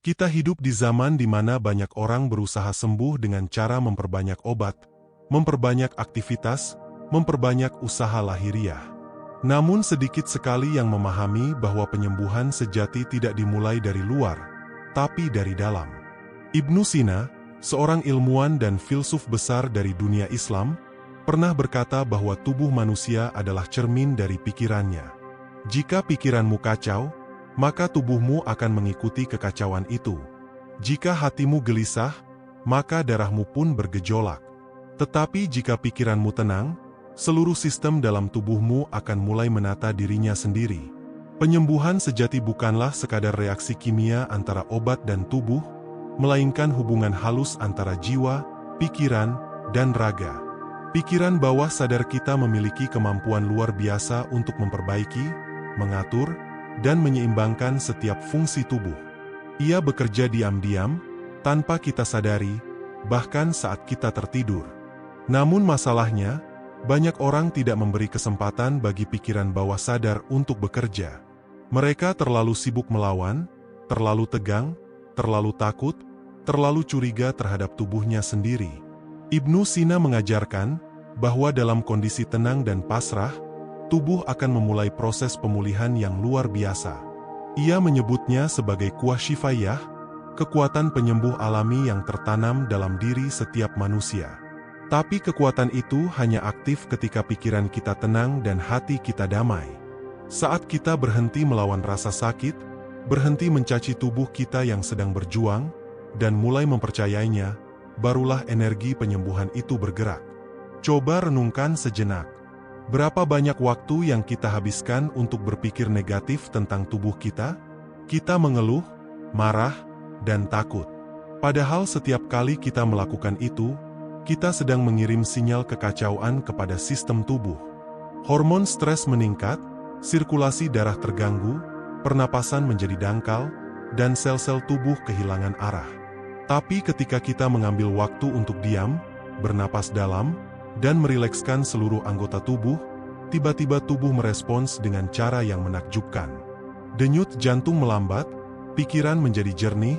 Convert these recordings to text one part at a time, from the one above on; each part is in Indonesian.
Kita hidup di zaman di mana banyak orang berusaha sembuh dengan cara memperbanyak obat, memperbanyak aktivitas, memperbanyak usaha lahiriah. Namun sedikit sekali yang memahami bahwa penyembuhan sejati tidak dimulai dari luar, tapi dari dalam. Ibnu Sina, seorang ilmuwan dan filsuf besar dari dunia Islam, pernah berkata bahwa tubuh manusia adalah cermin dari pikirannya. Jika pikiranmu kacau, maka tubuhmu akan mengikuti kekacauan itu. Jika hatimu gelisah, maka darahmu pun bergejolak. Tetapi jika pikiranmu tenang, seluruh sistem dalam tubuhmu akan mulai menata dirinya sendiri. Penyembuhan sejati bukanlah sekadar reaksi kimia antara obat dan tubuh, melainkan hubungan halus antara jiwa, pikiran, dan raga. Pikiran bawah sadar kita memiliki kemampuan luar biasa untuk memperbaiki, mengatur, dan menyeimbangkan setiap fungsi tubuh. Ia bekerja diam-diam, tanpa kita sadari, bahkan saat kita tertidur. Namun masalahnya, banyak orang tidak memberi kesempatan bagi pikiran bawah sadar untuk bekerja. Mereka terlalu sibuk melawan, terlalu tegang, terlalu takut, terlalu curiga terhadap tubuhnya sendiri. Ibnu Sina mengajarkan bahwa dalam kondisi tenang dan pasrah, tubuh akan memulai proses pemulihan yang luar biasa. Ia menyebutnya sebagai quwwah syifa'iyah, kekuatan penyembuh alami yang tertanam dalam diri setiap manusia. Tapi kekuatan itu hanya aktif ketika pikiran kita tenang dan hati kita damai. Saat kita berhenti melawan rasa sakit, berhenti mencaci tubuh kita yang sedang berjuang, dan mulai mempercayainya, barulah energi penyembuhan itu bergerak. Coba renungkan sejenak. Berapa banyak waktu yang kita habiskan untuk berpikir negatif tentang tubuh kita? Kita mengeluh, marah, dan takut. Padahal setiap kali kita melakukan itu, kita sedang mengirim sinyal kekacauan kepada sistem tubuh. Hormon stres meningkat, sirkulasi darah terganggu, pernapasan menjadi dangkal, dan sel-sel tubuh kehilangan arah. Tapi ketika kita mengambil waktu untuk diam, bernapas dalam, dan merilekskan seluruh anggota tubuh, tiba-tiba tubuh merespons dengan cara yang menakjubkan. Denyut jantung melambat, pikiran menjadi jernih,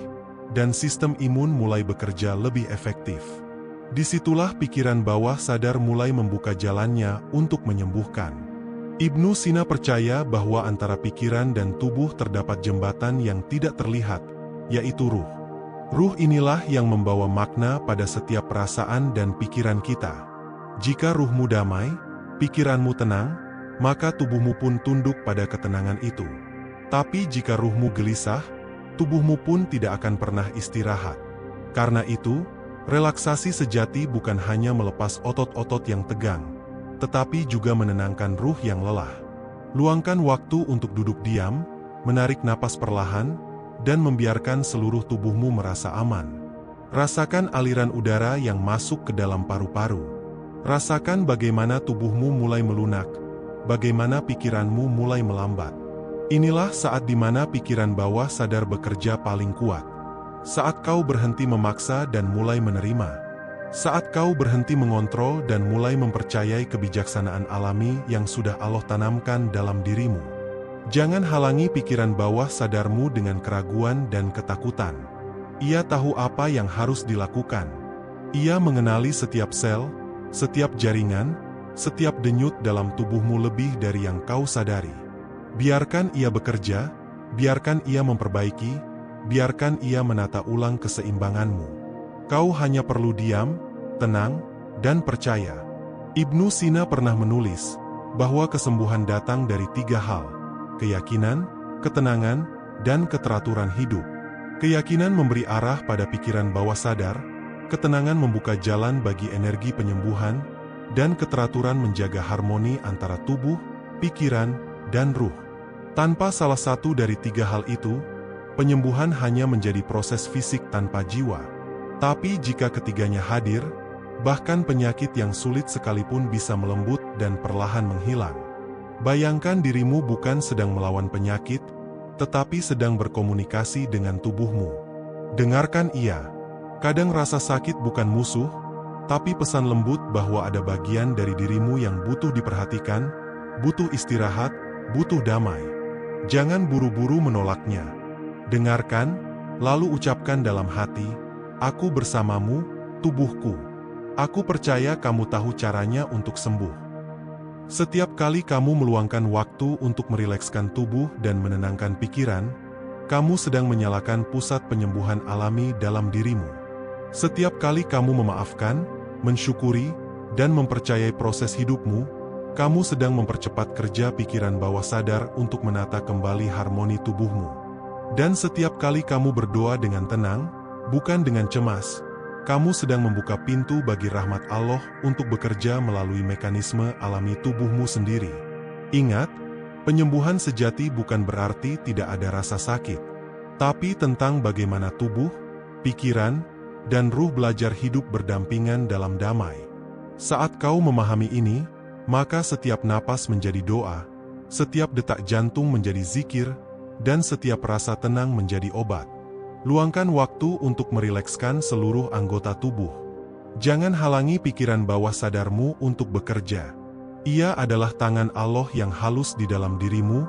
dan sistem imun mulai bekerja lebih efektif. Disitulah pikiran bawah sadar mulai membuka jalannya untuk menyembuhkan. Ibnu Sina percaya bahwa antara pikiran dan tubuh terdapat jembatan yang tidak terlihat, yaitu ruh. Ruh inilah yang membawa makna pada setiap perasaan dan pikiran kita. Jika ruhmu damai, pikiranmu tenang, maka tubuhmu pun tunduk pada ketenangan itu. Tapi jika ruhmu gelisah, tubuhmu pun tidak akan pernah istirahat. Karena itu, relaksasi sejati bukan hanya melepas otot-otot yang tegang, tetapi juga menenangkan ruh yang lelah. Luangkan waktu untuk duduk diam, menarik napas perlahan, dan membiarkan seluruh tubuhmu merasa aman. Rasakan aliran udara yang masuk ke dalam paru-paru. Rasakan bagaimana tubuhmu mulai melunak, bagaimana pikiranmu mulai melambat. Inilah saat di mana pikiran bawah sadar bekerja paling kuat. Saat kau berhenti memaksa dan mulai menerima. Saat kau berhenti mengontrol dan mulai mempercayai kebijaksanaan alami yang sudah Allah tanamkan dalam dirimu. Jangan halangi pikiran bawah sadarmu dengan keraguan dan ketakutan. Ia tahu apa yang harus dilakukan. Ia mengenali setiap sel, setiap jaringan, setiap denyut dalam tubuhmu lebih dari yang kau sadari. Biarkan ia bekerja, biarkan ia memperbaiki, biarkan ia menata ulang keseimbanganmu. Kau hanya perlu diam, tenang, dan percaya. Ibnu Sina pernah menulis bahwa kesembuhan datang dari 3 hal: keyakinan, ketenangan, dan keteraturan hidup. Keyakinan memberi arah pada pikiran bawah sadar, ketenangan membuka jalan bagi energi penyembuhan, dan keteraturan menjaga harmoni antara tubuh, pikiran, dan ruh. Tanpa salah satu dari 3 hal itu, penyembuhan hanya menjadi proses fisik tanpa jiwa. Tapi jika ketiganya hadir, bahkan penyakit yang sulit sekalipun bisa melembut dan perlahan menghilang. Bayangkan dirimu bukan sedang melawan penyakit, tetapi sedang berkomunikasi dengan tubuhmu. Dengarkan ia. Kadang rasa sakit bukan musuh, tapi pesan lembut bahwa ada bagian dari dirimu yang butuh diperhatikan, butuh istirahat, butuh damai. Jangan buru-buru menolaknya. Dengarkan, Lalu ucapkan dalam hati, "Aku bersamamu, tubuhku. Aku percaya kamu tahu caranya untuk sembuh." Setiap kali kamu meluangkan waktu untuk merilekskan tubuh dan menenangkan pikiran, kamu sedang menyalakan pusat penyembuhan alami dalam dirimu. Setiap kali kamu memaafkan, mensyukuri, dan mempercayai proses hidupmu, kamu sedang mempercepat kerja pikiran bawah sadar untuk menata kembali harmoni tubuhmu. Dan setiap kali kamu berdoa dengan tenang, bukan dengan cemas, kamu sedang membuka pintu bagi rahmat Allah untuk bekerja melalui mekanisme alami tubuhmu sendiri. Ingat, penyembuhan sejati bukan berarti tidak ada rasa sakit, tapi tentang bagaimana tubuh, pikiran, dan ruh belajar hidup berdampingan dalam damai. Saat kau memahami ini, maka setiap napas menjadi doa, setiap detak jantung menjadi zikir, dan setiap rasa tenang menjadi obat. Luangkan waktu untuk merilekskan seluruh anggota tubuh. Jangan halangi pikiran bawah sadarmu untuk bekerja. Ia adalah tangan Allah yang halus di dalam dirimu,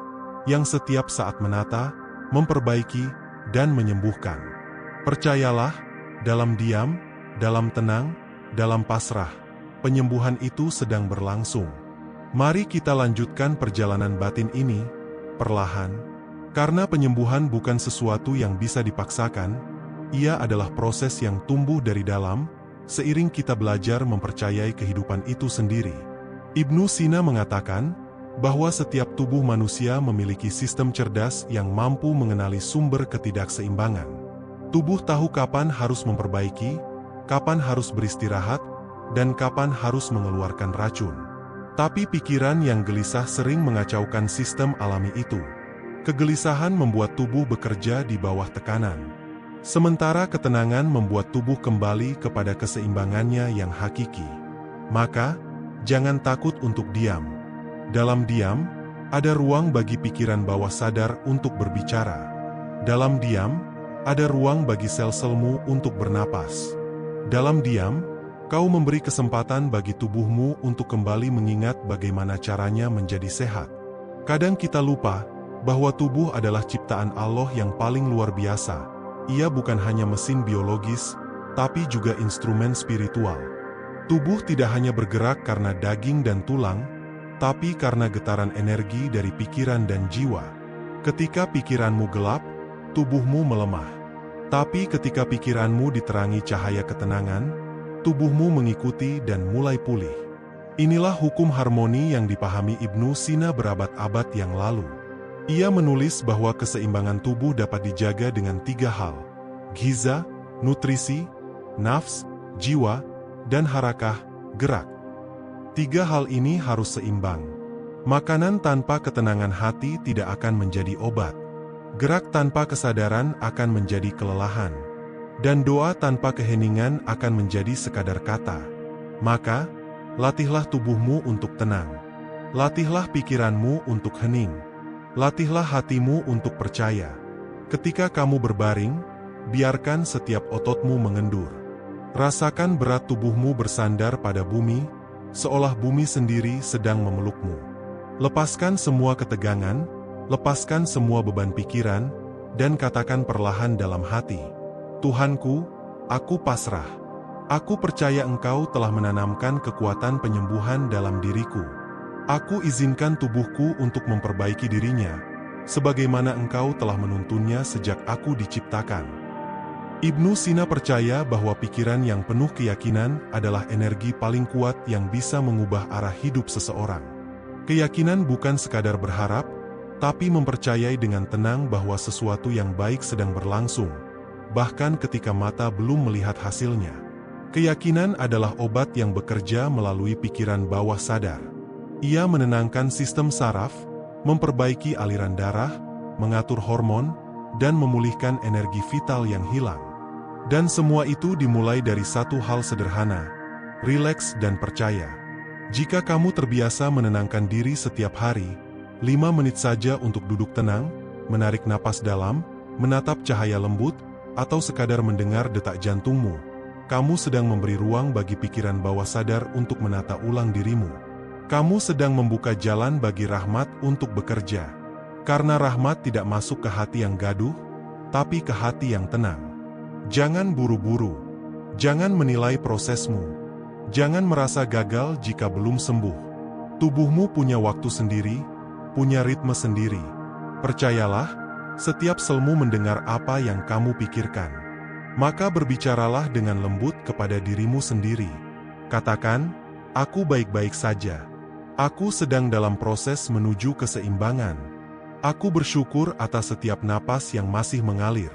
yang setiap saat menata, memperbaiki, dan menyembuhkan. Percayalah, dalam diam, dalam tenang, dalam pasrah, penyembuhan itu sedang berlangsung. Mari kita lanjutkan perjalanan batin ini, perlahan. Karena penyembuhan bukan sesuatu yang bisa dipaksakan, ia adalah proses yang tumbuh dari dalam, seiring kita belajar mempercayai kehidupan itu sendiri. Ibnu Sina mengatakan, bahwa setiap tubuh manusia memiliki sistem cerdas yang mampu mengenali sumber ketidakseimbangan. Tubuh tahu kapan harus memperbaiki, kapan harus beristirahat, dan kapan harus mengeluarkan racun. Tapi pikiran yang gelisah sering mengacaukan sistem alami itu. Kegelisahan membuat tubuh bekerja di bawah tekanan. Sementara ketenangan membuat tubuh kembali kepada keseimbangannya yang hakiki. Maka, jangan takut untuk diam. Dalam diam, ada ruang bagi pikiran bawah sadar untuk berbicara. Dalam diam, ada ruang bagi sel-selmu untuk bernapas. Dalam diam, kau memberi kesempatan bagi tubuhmu untuk kembali mengingat bagaimana caranya menjadi sehat. Kadang kita lupa bahwa tubuh adalah ciptaan Allah yang paling luar biasa. Ia bukan hanya mesin biologis, tapi juga instrumen spiritual. Tubuh tidak hanya bergerak karena daging dan tulang, tapi karena getaran energi dari pikiran dan jiwa. Ketika pikiranmu gelap, tubuhmu melemah. Tapi ketika pikiranmu diterangi cahaya ketenangan, tubuhmu mengikuti dan mulai pulih. Inilah hukum harmoni yang dipahami Ibnu Sina berabad-abad yang lalu. Ia menulis bahwa keseimbangan tubuh dapat dijaga dengan 3 hal: giza, nutrisi, nafs, jiwa, dan harakah, gerak. 3 hal ini harus seimbang. Makanan tanpa ketenangan hati tidak akan menjadi obat. Gerak tanpa kesadaran akan menjadi kelelahan. Dan doa tanpa keheningan akan menjadi sekadar kata. Maka, latihlah tubuhmu untuk tenang. Latihlah pikiranmu untuk hening. Latihlah hatimu untuk percaya. Ketika kamu berbaring, biarkan setiap ototmu mengendur. Rasakan berat tubuhmu bersandar pada bumi, seolah bumi sendiri sedang memelukmu. Lepaskan semua ketegangan, lepaskan semua beban pikiran, dan katakan perlahan dalam hati, "Tuhanku, aku pasrah. Aku percaya Engkau telah menanamkan kekuatan penyembuhan dalam diriku. Aku izinkan tubuhku untuk memperbaiki dirinya, sebagaimana Engkau telah menuntunnya sejak aku diciptakan." Ibnu Sina percaya bahwa pikiran yang penuh keyakinan adalah energi paling kuat yang bisa mengubah arah hidup seseorang. Keyakinan bukan sekadar berharap, tapi mempercayai dengan tenang bahwa sesuatu yang baik sedang berlangsung, bahkan ketika mata belum melihat hasilnya. Keyakinan adalah obat yang bekerja melalui pikiran bawah sadar. Ia menenangkan sistem saraf, memperbaiki aliran darah, mengatur hormon, dan memulihkan energi vital yang hilang. Dan semua itu dimulai dari satu hal sederhana: rileks dan percaya. Jika kamu terbiasa menenangkan diri setiap hari, 5 menit saja untuk duduk tenang, menarik napas dalam, menatap cahaya lembut, atau sekadar mendengar detak jantungmu, kamu sedang memberi ruang bagi pikiran bawah sadar untuk menata ulang dirimu. Kamu sedang membuka jalan bagi rahmat untuk bekerja. Karena rahmat tidak masuk ke hati yang gaduh, tapi ke hati yang tenang. Jangan buru-buru. Jangan menilai prosesmu. Jangan merasa gagal jika belum sembuh. Tubuhmu punya waktu sendiri, punya ritme sendiri. Percayalah, setiap selmu mendengar apa yang kamu pikirkan. Maka berbicaralah dengan lembut kepada dirimu sendiri. Katakan, aku baik-baik saja. Aku sedang dalam proses menuju keseimbangan. Aku bersyukur atas setiap napas yang masih mengalir.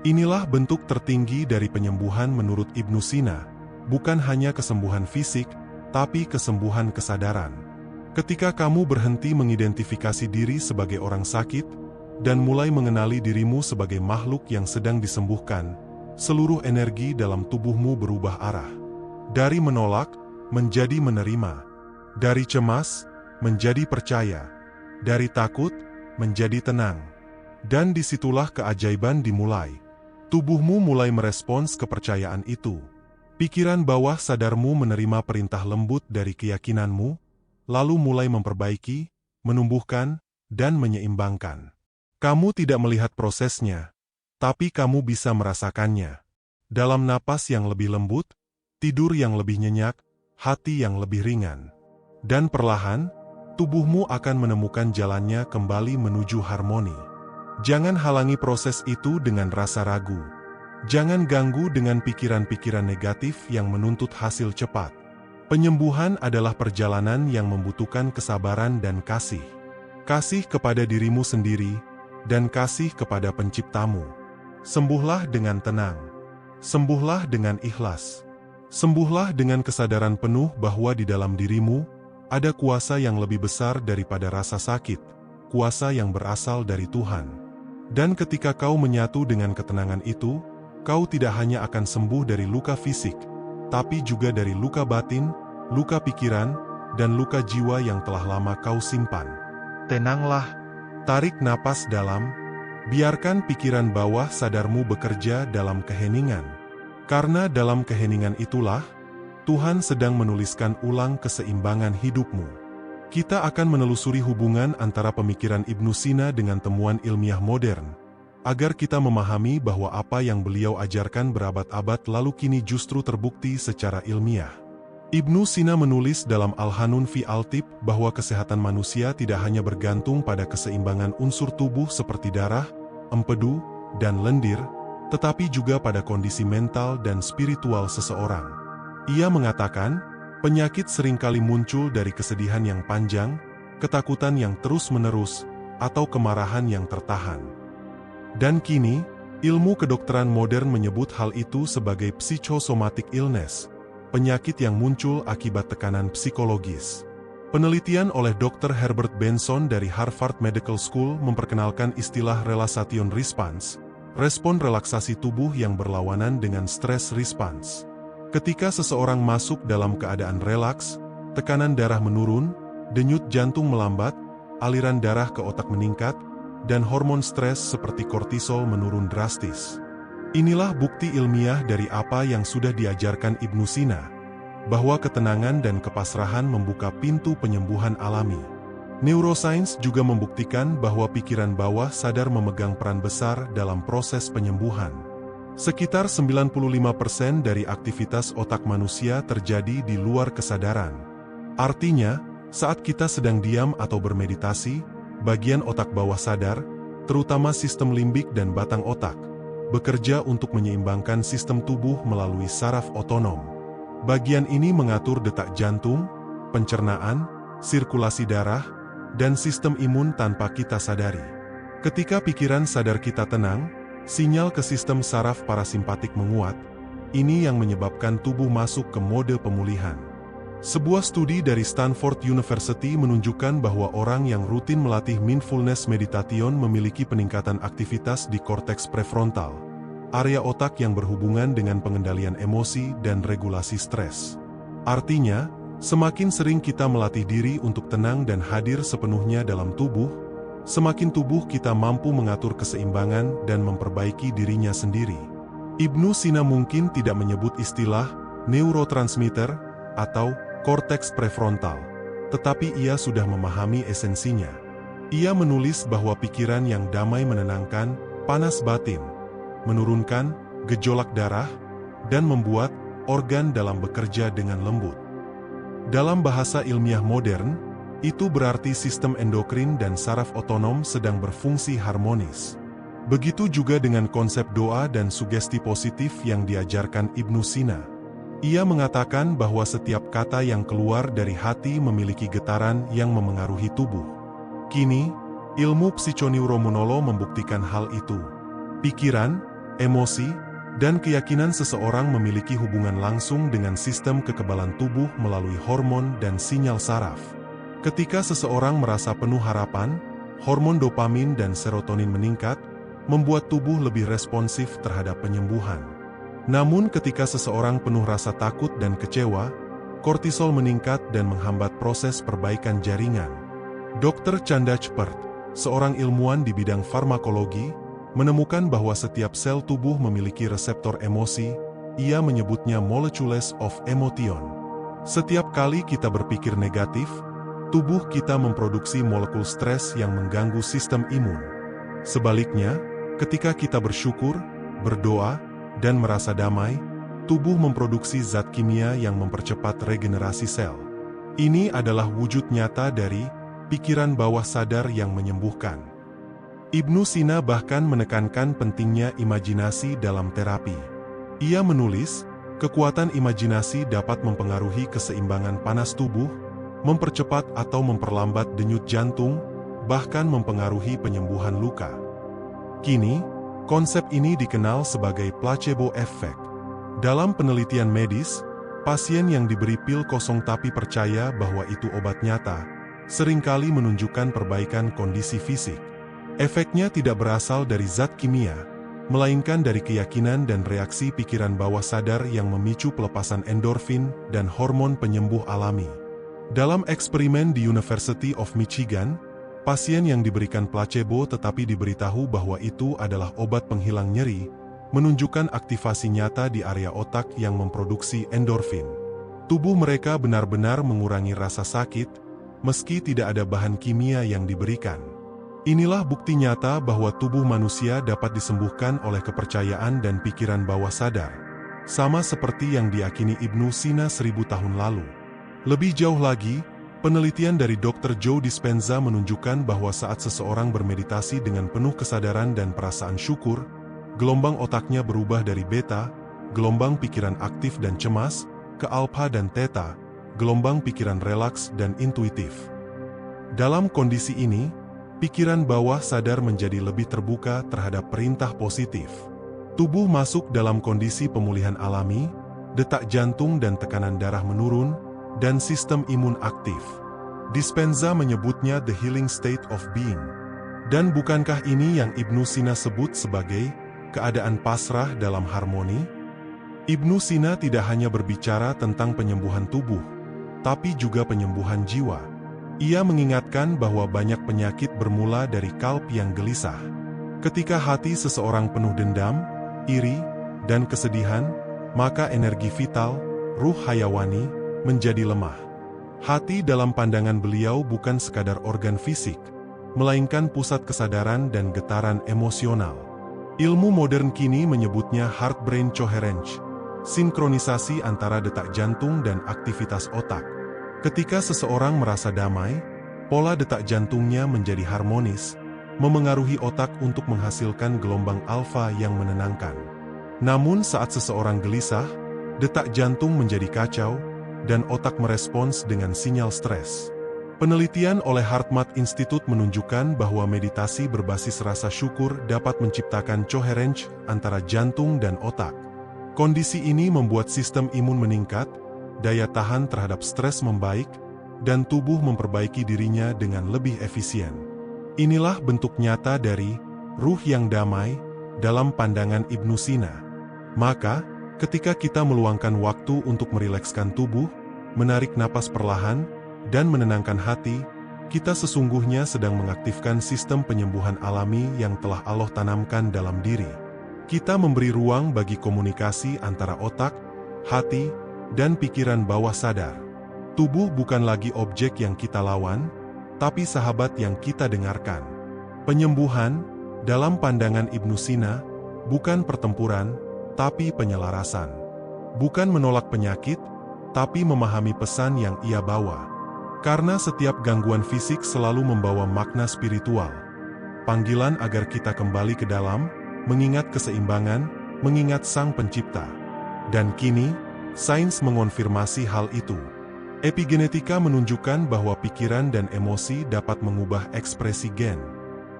Inilah bentuk tertinggi dari penyembuhan menurut Ibnu Sina, bukan hanya kesembuhan fisik, tapi kesembuhan kesadaran. Ketika kamu berhenti mengidentifikasi diri sebagai orang sakit, dan mulai mengenali dirimu sebagai makhluk yang sedang disembuhkan, seluruh energi dalam tubuhmu berubah arah. Dari menolak, menjadi menerima. Dari cemas, menjadi percaya. Dari takut, menjadi tenang. Dan disitulah keajaiban dimulai. Tubuhmu mulai merespons kepercayaan itu. Pikiran bawah sadarmu menerima perintah lembut dari keyakinanmu, lalu mulai memperbaiki, menumbuhkan, dan menyeimbangkan. Kamu tidak melihat prosesnya, tapi kamu bisa merasakannya. Dalam napas yang lebih lembut, tidur yang lebih nyenyak, hati yang lebih ringan. Dan perlahan, tubuhmu akan menemukan jalannya kembali menuju harmoni. Jangan halangi proses itu dengan rasa ragu. Jangan ganggu dengan pikiran-pikiran negatif yang menuntut hasil cepat. Penyembuhan adalah perjalanan yang membutuhkan kesabaran dan kasih. Kasih kepada dirimu sendiri, dan kasih kepada penciptamu. Sembuhlah dengan tenang. Sembuhlah dengan ikhlas. Sembuhlah dengan kesadaran penuh bahwa di dalam dirimu, ada kuasa yang lebih besar daripada rasa sakit, kuasa yang berasal dari Tuhan. Dan ketika kau menyatu dengan ketenangan itu, kau tidak hanya akan sembuh dari luka fisik, tapi juga dari luka batin, luka pikiran, dan luka jiwa yang telah lama kau simpan. Tenanglah, tarik napas dalam, biarkan pikiran bawah sadarmu bekerja dalam keheningan. Karena dalam keheningan itulah, Tuhan sedang menuliskan ulang keseimbangan hidupmu. Kita akan menelusuri hubungan antara pemikiran Ibnu Sina dengan temuan ilmiah modern, agar kita memahami bahwa apa yang beliau ajarkan berabad-abad lalu kini justru terbukti secara ilmiah. Ibnu Sina menulis dalam Al-Hanun fi Al-Tib bahwa kesehatan manusia tidak hanya bergantung pada keseimbangan unsur tubuh seperti darah, empedu, dan lendir, tetapi juga pada kondisi mental dan spiritual seseorang. Ia mengatakan, penyakit seringkali muncul dari kesedihan yang panjang, ketakutan yang terus-menerus, atau kemarahan yang tertahan. Dan kini, ilmu kedokteran modern menyebut hal itu sebagai psychosomatic illness, penyakit yang muncul akibat tekanan psikologis. Penelitian oleh Dr. Herbert Benson dari Harvard Medical School memperkenalkan istilah relaxation response, respon relaksasi tubuh yang berlawanan dengan stress response. Ketika seseorang masuk dalam keadaan relaks, tekanan darah menurun, denyut jantung melambat, aliran darah ke otak meningkat, dan hormon stres seperti kortisol menurun drastis. Inilah bukti ilmiah dari apa yang sudah diajarkan Ibnu Sina, bahwa ketenangan dan kepasrahan membuka pintu penyembuhan alami. Neuroscience juga membuktikan bahwa pikiran bawah sadar memegang peran besar dalam proses penyembuhan. Sekitar 95% dari aktivitas otak manusia terjadi di luar kesadaran. Artinya, saat kita sedang diam atau bermeditasi, bagian otak bawah sadar, terutama sistem limbik dan batang otak, bekerja untuk menyeimbangkan sistem tubuh melalui saraf otonom. Bagian ini mengatur detak jantung, pencernaan, sirkulasi darah, dan sistem imun tanpa kita sadari. Ketika pikiran sadar kita tenang, sinyal ke sistem saraf parasimpatik menguat, ini yang menyebabkan tubuh masuk ke mode pemulihan. Sebuah studi dari Stanford University menunjukkan bahwa orang yang rutin melatih mindfulness meditation memiliki peningkatan aktivitas di korteks prefrontal, area otak yang berhubungan dengan pengendalian emosi dan regulasi stres. Artinya, semakin sering kita melatih diri untuk tenang dan hadir sepenuhnya dalam tubuh, semakin tubuh kita mampu mengatur keseimbangan dan memperbaiki dirinya sendiri. Ibnu Sina mungkin tidak menyebut istilah neurotransmitter atau korteks prefrontal, tetapi ia sudah memahami esensinya. Ia menulis bahwa pikiran yang damai menenangkan, panas batin, menurunkan gejolak darah, dan membuat organ dalam bekerja dengan lembut. Dalam bahasa ilmiah modern, itu berarti sistem endokrin dan saraf otonom sedang berfungsi harmonis. Begitu juga dengan konsep doa dan sugesti positif yang diajarkan Ibnu Sina. Ia mengatakan bahwa setiap kata yang keluar dari hati memiliki getaran yang memengaruhi tubuh. Kini, ilmu psikoneuroimunologi membuktikan hal itu. Pikiran, emosi, dan keyakinan seseorang memiliki hubungan langsung dengan sistem kekebalan tubuh melalui hormon dan sinyal saraf. Ketika seseorang merasa penuh harapan, hormon dopamin dan serotonin meningkat, membuat tubuh lebih responsif terhadap penyembuhan. Namun ketika seseorang penuh rasa takut dan kecewa, kortisol meningkat dan menghambat proses perbaikan jaringan. Dr. Chanda Chpert, seorang ilmuwan di bidang farmakologi, menemukan bahwa setiap sel tubuh memiliki reseptor emosi, ia menyebutnya molecules of emotion. Setiap kali kita berpikir negatif, tubuh kita memproduksi molekul stres yang mengganggu sistem imun. Sebaliknya, ketika kita bersyukur, berdoa, dan merasa damai, tubuh memproduksi zat kimia yang mempercepat regenerasi sel. Ini adalah wujud nyata dari pikiran bawah sadar yang menyembuhkan. Ibnu Sina bahkan menekankan pentingnya imajinasi dalam terapi. Ia menulis, kekuatan imajinasi dapat mempengaruhi keseimbangan panas tubuh, mempercepat atau memperlambat denyut jantung, bahkan mempengaruhi penyembuhan luka. Kini, konsep ini dikenal sebagai placebo effect. Dalam penelitian medis, pasien yang diberi pil kosong tapi percaya bahwa itu obat nyata, seringkali menunjukkan perbaikan kondisi fisik. Efeknya tidak berasal dari zat kimia, melainkan dari keyakinan dan reaksi pikiran bawah sadar yang memicu pelepasan endorfin dan hormon penyembuh alami. Dalam eksperimen di University of Michigan, pasien yang diberikan placebo tetapi diberitahu bahwa itu adalah obat penghilang nyeri, menunjukkan aktivasi nyata di area otak yang memproduksi endorfin. Tubuh mereka benar-benar mengurangi rasa sakit, meski tidak ada bahan kimia yang diberikan. Inilah bukti nyata bahwa tubuh manusia dapat disembuhkan oleh kepercayaan dan pikiran bawah sadar, sama seperti yang diyakini Ibnu Sina 1000 tahun lalu. Lebih jauh lagi, penelitian dari Dr. Joe Dispenza menunjukkan bahwa saat seseorang bermeditasi dengan penuh kesadaran dan perasaan syukur, gelombang otaknya berubah dari beta, gelombang pikiran aktif dan cemas, ke alpha dan theta, gelombang pikiran relaks dan intuitif. Dalam kondisi ini, pikiran bawah sadar menjadi lebih terbuka terhadap perintah positif. Tubuh masuk dalam kondisi pemulihan alami, detak jantung dan tekanan darah menurun, dan sistem imun aktif. Dispenza menyebutnya the healing state of being. Dan bukankah ini yang Ibnu Sina sebut sebagai keadaan pasrah dalam harmoni? Ibnu Sina tidak hanya berbicara tentang penyembuhan tubuh, tapi juga penyembuhan jiwa. Ia mengingatkan bahwa banyak penyakit bermula dari kalb yang gelisah. Ketika hati seseorang penuh dendam, iri, dan kesedihan, maka energi vital, ruh hayawani, menjadi lemah. Hati dalam pandangan beliau bukan sekadar organ fisik, melainkan pusat kesadaran dan getaran emosional. Ilmu modern kini menyebutnya heart-brain coherence, sinkronisasi antara detak jantung dan aktivitas otak. Ketika seseorang merasa damai, pola detak jantungnya menjadi harmonis, memengaruhi otak untuk menghasilkan gelombang alfa yang menenangkan. Namun saat seseorang gelisah, detak jantung menjadi kacau, dan otak merespons dengan sinyal stres. Penelitian oleh HeartMath Institute menunjukkan bahwa meditasi berbasis rasa syukur dapat menciptakan coherence antara jantung dan otak. Kondisi ini membuat sistem imun meningkat, daya tahan terhadap stres membaik, dan tubuh memperbaiki dirinya dengan lebih efisien. Inilah bentuk nyata dari ruh yang damai dalam pandangan Ibnu Sina. Maka, ketika kita meluangkan waktu untuk merilekskan tubuh, menarik napas perlahan, dan menenangkan hati, kita sesungguhnya sedang mengaktifkan sistem penyembuhan alami yang telah Allah tanamkan dalam diri. Kita memberi ruang bagi komunikasi antara otak, hati, dan pikiran bawah sadar. Tubuh bukan lagi objek yang kita lawan, tapi sahabat yang kita dengarkan. Penyembuhan, Dalam pandangan Ibnu Sina, bukan pertempuran, tapi penyelarasan. Bukan menolak penyakit, tapi memahami pesan yang ia bawa. Karena setiap gangguan fisik selalu membawa makna spiritual. Panggilan agar kita kembali ke dalam, mengingat keseimbangan, mengingat Sang Pencipta. Dan kini, sains mengonfirmasi hal itu. Epigenetika menunjukkan bahwa pikiran dan emosi dapat mengubah ekspresi gen.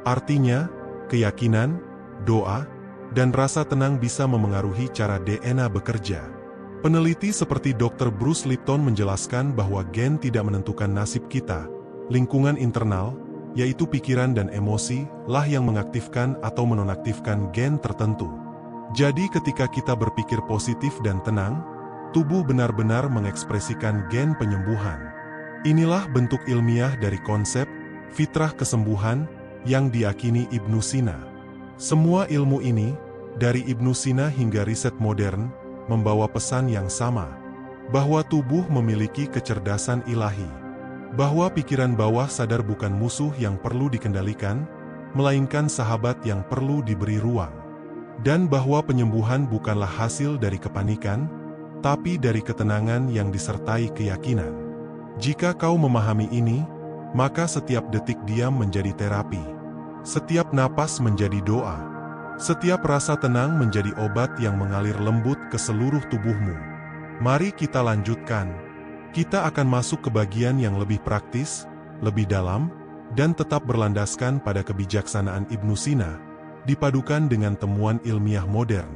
Artinya, keyakinan, doa, dan rasa tenang bisa memengaruhi cara DNA bekerja. Peneliti seperti Dr. Bruce Lipton menjelaskan bahwa gen tidak menentukan nasib kita. Lingkungan internal, yaitu pikiran dan emosi, lah yang mengaktifkan atau menonaktifkan gen tertentu. Jadi ketika kita berpikir positif dan tenang, tubuh benar-benar mengekspresikan gen penyembuhan. Inilah bentuk ilmiah dari konsep fitrah kesembuhan yang diyakini Ibnu Sina. Semua ilmu ini, dari Ibnu Sina hingga riset modern, membawa pesan yang sama, bahwa tubuh memiliki kecerdasan ilahi, bahwa pikiran bawah sadar bukan musuh yang perlu dikendalikan, melainkan sahabat yang perlu diberi ruang, dan bahwa penyembuhan bukanlah hasil dari kepanikan, tapi dari ketenangan yang disertai keyakinan. Jika kau memahami ini, maka setiap detik diam menjadi terapi, setiap napas menjadi doa, setiap rasa tenang menjadi obat yang mengalir lembut ke seluruh tubuhmu. Mari kita lanjutkan. Kita akan masuk ke bagian yang lebih praktis, lebih dalam, dan tetap berlandaskan pada kebijaksanaan Ibnu Sina, dipadukan dengan temuan ilmiah modern.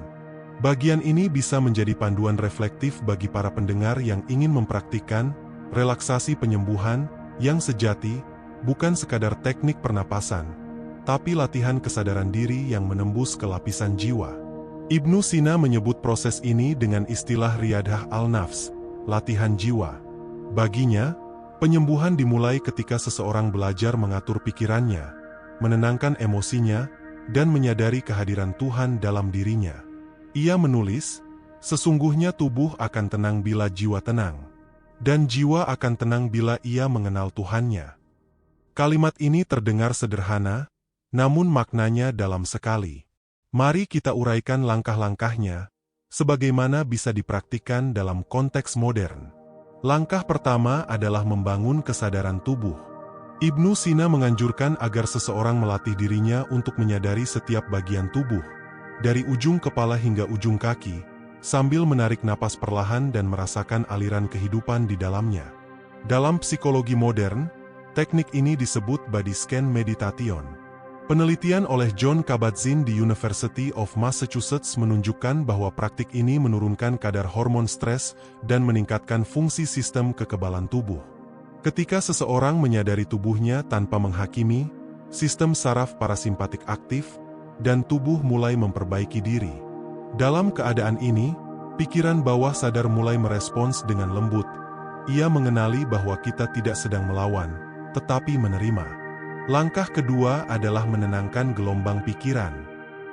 Bagian ini bisa menjadi panduan reflektif bagi para pendengar yang ingin mempraktikkan relaksasi penyembuhan yang sejati, bukan sekadar teknik pernapasan, tapi latihan kesadaran diri yang menembus ke lapisan jiwa. Ibnu Sina menyebut proses ini dengan istilah riyadah al-nafs, latihan jiwa. Baginya, penyembuhan dimulai ketika seseorang belajar mengatur pikirannya, menenangkan emosinya, dan menyadari kehadiran Tuhan dalam dirinya. Ia menulis, sesungguhnya tubuh akan tenang bila jiwa tenang, dan jiwa akan tenang bila ia mengenal Tuhannya. Kalimat ini terdengar sederhana, namun maknanya dalam sekali. Mari kita uraikan langkah-langkahnya, sebagaimana bisa dipraktikkan dalam konteks modern. Langkah pertama adalah membangun kesadaran tubuh. Ibnu Sina menganjurkan agar seseorang melatih dirinya untuk menyadari setiap bagian tubuh, dari ujung kepala hingga ujung kaki, sambil menarik napas perlahan dan merasakan aliran kehidupan di dalamnya. Dalam psikologi modern, teknik ini disebut body scan meditation. Penelitian oleh John Kabat-Zinn di University of Massachusetts menunjukkan bahwa praktik ini menurunkan kadar hormon stres dan meningkatkan fungsi sistem kekebalan tubuh. Ketika seseorang menyadari tubuhnya tanpa menghakimi, sistem saraf parasimpatik aktif, dan tubuh mulai memperbaiki diri. Dalam keadaan ini, pikiran bawah sadar mulai merespons dengan lembut. Ia mengenali bahwa kita tidak sedang melawan, tetapi menerima. Langkah kedua adalah menenangkan gelombang pikiran.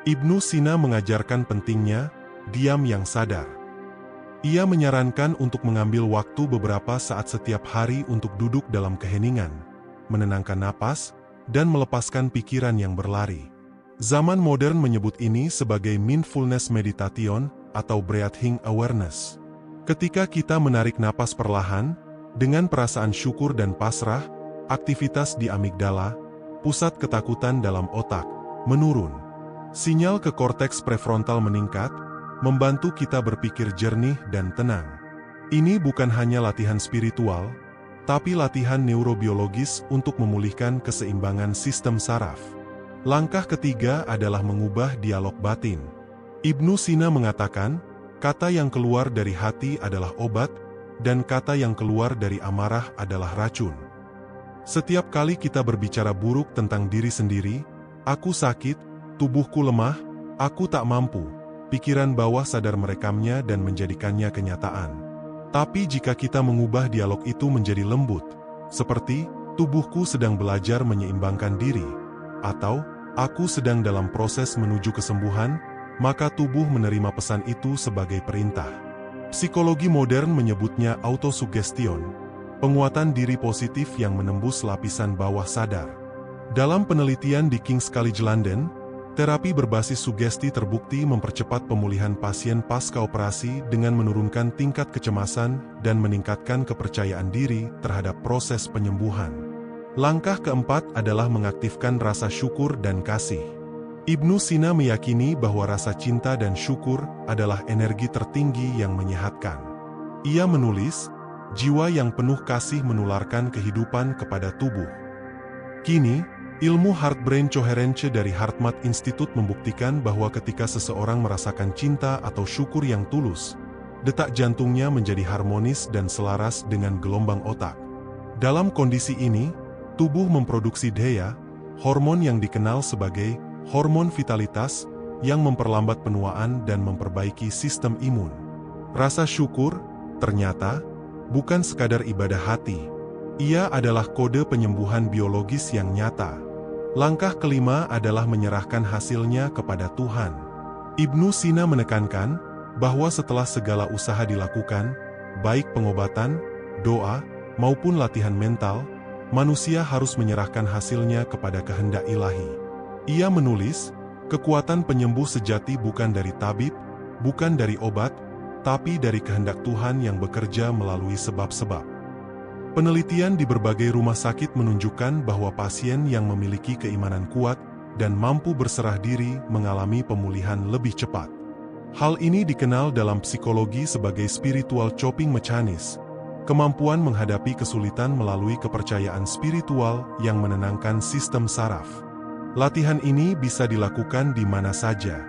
Ibnu Sina mengajarkan pentingnya diam yang sadar. Ia menyarankan untuk mengambil waktu beberapa saat setiap hari untuk duduk dalam keheningan, menenangkan napas, dan melepaskan pikiran yang berlari. Zaman modern menyebut ini sebagai mindfulness meditation atau breathing awareness. Ketika kita menarik napas perlahan, dengan perasaan syukur dan pasrah, aktivitas di amigdala, pusat ketakutan dalam otak, menurun. Sinyal ke korteks prefrontal meningkat, membantu kita berpikir jernih dan tenang. Ini bukan hanya latihan spiritual, tapi latihan neurobiologis untuk memulihkan keseimbangan sistem saraf. Langkah ketiga adalah mengubah dialog batin. Ibnu Sina mengatakan, kata yang keluar dari hati adalah obat, dan kata yang keluar dari amarah adalah racun. Setiap kali kita berbicara buruk tentang diri sendiri, aku sakit, tubuhku lemah, aku tak mampu, pikiran bawah sadar merekamnya dan menjadikannya kenyataan. Tapi jika kita mengubah dialog itu menjadi lembut, seperti, tubuhku sedang belajar menyeimbangkan diri, atau, aku sedang dalam proses menuju kesembuhan, maka tubuh menerima pesan itu sebagai perintah. Psikologi modern menyebutnya autosuggestion, penguatan diri positif yang menembus lapisan bawah sadar. Dalam penelitian di King's College London, Terapi berbasis sugesti terbukti mempercepat pemulihan pasien pasca operasi dengan menurunkan tingkat kecemasan dan meningkatkan kepercayaan diri terhadap proses penyembuhan. Langkah keempat adalah mengaktifkan rasa syukur dan kasih. Ibnu Sina meyakini bahwa rasa cinta dan syukur adalah energi tertinggi yang menyehatkan. Ia menulis, jiwa yang penuh kasih menularkan kehidupan kepada tubuh. Kini, ilmu Heart-Brain Coherence dari HeartMath Institute membuktikan bahwa ketika seseorang merasakan cinta atau syukur yang tulus, detak jantungnya menjadi harmonis dan selaras dengan gelombang otak. Dalam kondisi ini, tubuh memproduksi DHEA, hormon yang dikenal sebagai hormon vitalitas, yang memperlambat penuaan dan memperbaiki sistem imun. Rasa syukur, ternyata, bukan sekadar ibadah hati. Ia adalah kode penyembuhan biologis yang nyata. Langkah kelima adalah menyerahkan hasilnya kepada Tuhan. Ibnu Sina menekankan bahwa setelah segala usaha dilakukan, baik pengobatan, doa, maupun latihan mental, manusia harus menyerahkan hasilnya kepada kehendak ilahi. Ia menulis, kekuatan penyembuh sejati bukan dari tabib, bukan dari obat, tapi dari kehendak Tuhan yang bekerja melalui sebab-sebab. Penelitian di berbagai rumah sakit menunjukkan bahwa pasien yang memiliki keimanan kuat dan mampu berserah diri mengalami pemulihan lebih cepat. Hal ini dikenal dalam psikologi sebagai spiritual coping mechanism, kemampuan menghadapi kesulitan melalui kepercayaan spiritual yang menenangkan sistem saraf. Latihan ini bisa dilakukan di mana saja.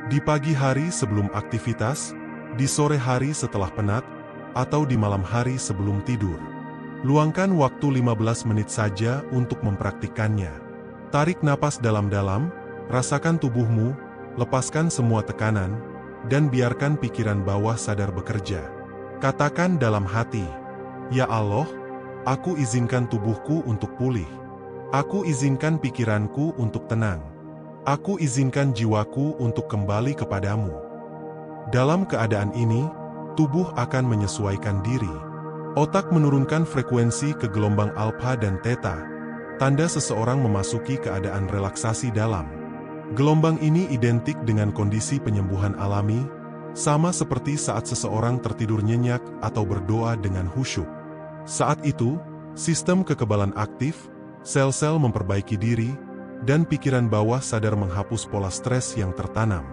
Di pagi hari sebelum aktivitas, di sore hari setelah penat, atau di malam hari sebelum tidur. Luangkan waktu 15 menit saja untuk mempraktikkannya. Tarik napas dalam-dalam, rasakan tubuhmu, lepaskan semua tekanan, dan biarkan pikiran bawah sadar bekerja. Katakan dalam hati, "Ya Allah, aku izinkan tubuhku untuk pulih. Aku izinkan pikiranku untuk tenang. Aku izinkan jiwaku untuk kembali kepadamu." Dalam keadaan ini, tubuh akan menyesuaikan diri. Otak menurunkan frekuensi ke gelombang alpha dan theta, tanda seseorang memasuki keadaan relaksasi dalam. Gelombang ini identik dengan kondisi penyembuhan alami, sama seperti saat seseorang tertidur nyenyak atau berdoa dengan khusyuk. Saat itu, sistem kekebalan aktif, sel-sel memperbaiki diri, dan pikiran bawah sadar menghapus pola stres yang tertanam.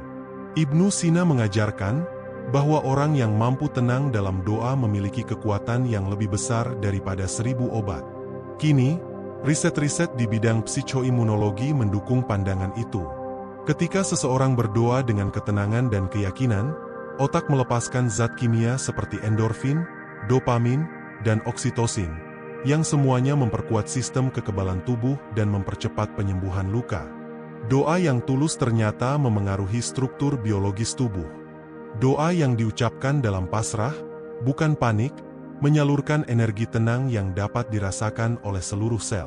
Ibnu Sina mengajarkan bahwa orang yang mampu tenang dalam doa memiliki kekuatan yang lebih besar daripada 1000 obat. Kini, riset-riset di bidang psikoimunologi mendukung pandangan itu. Ketika seseorang berdoa dengan ketenangan dan keyakinan, otak melepaskan zat kimia seperti endorfin, dopamin, dan oksitosin, yang semuanya memperkuat sistem kekebalan tubuh dan mempercepat penyembuhan luka. Doa yang tulus ternyata memengaruhi struktur biologis tubuh. Doa yang diucapkan dalam pasrah, bukan panik, menyalurkan energi tenang yang dapat dirasakan oleh seluruh sel.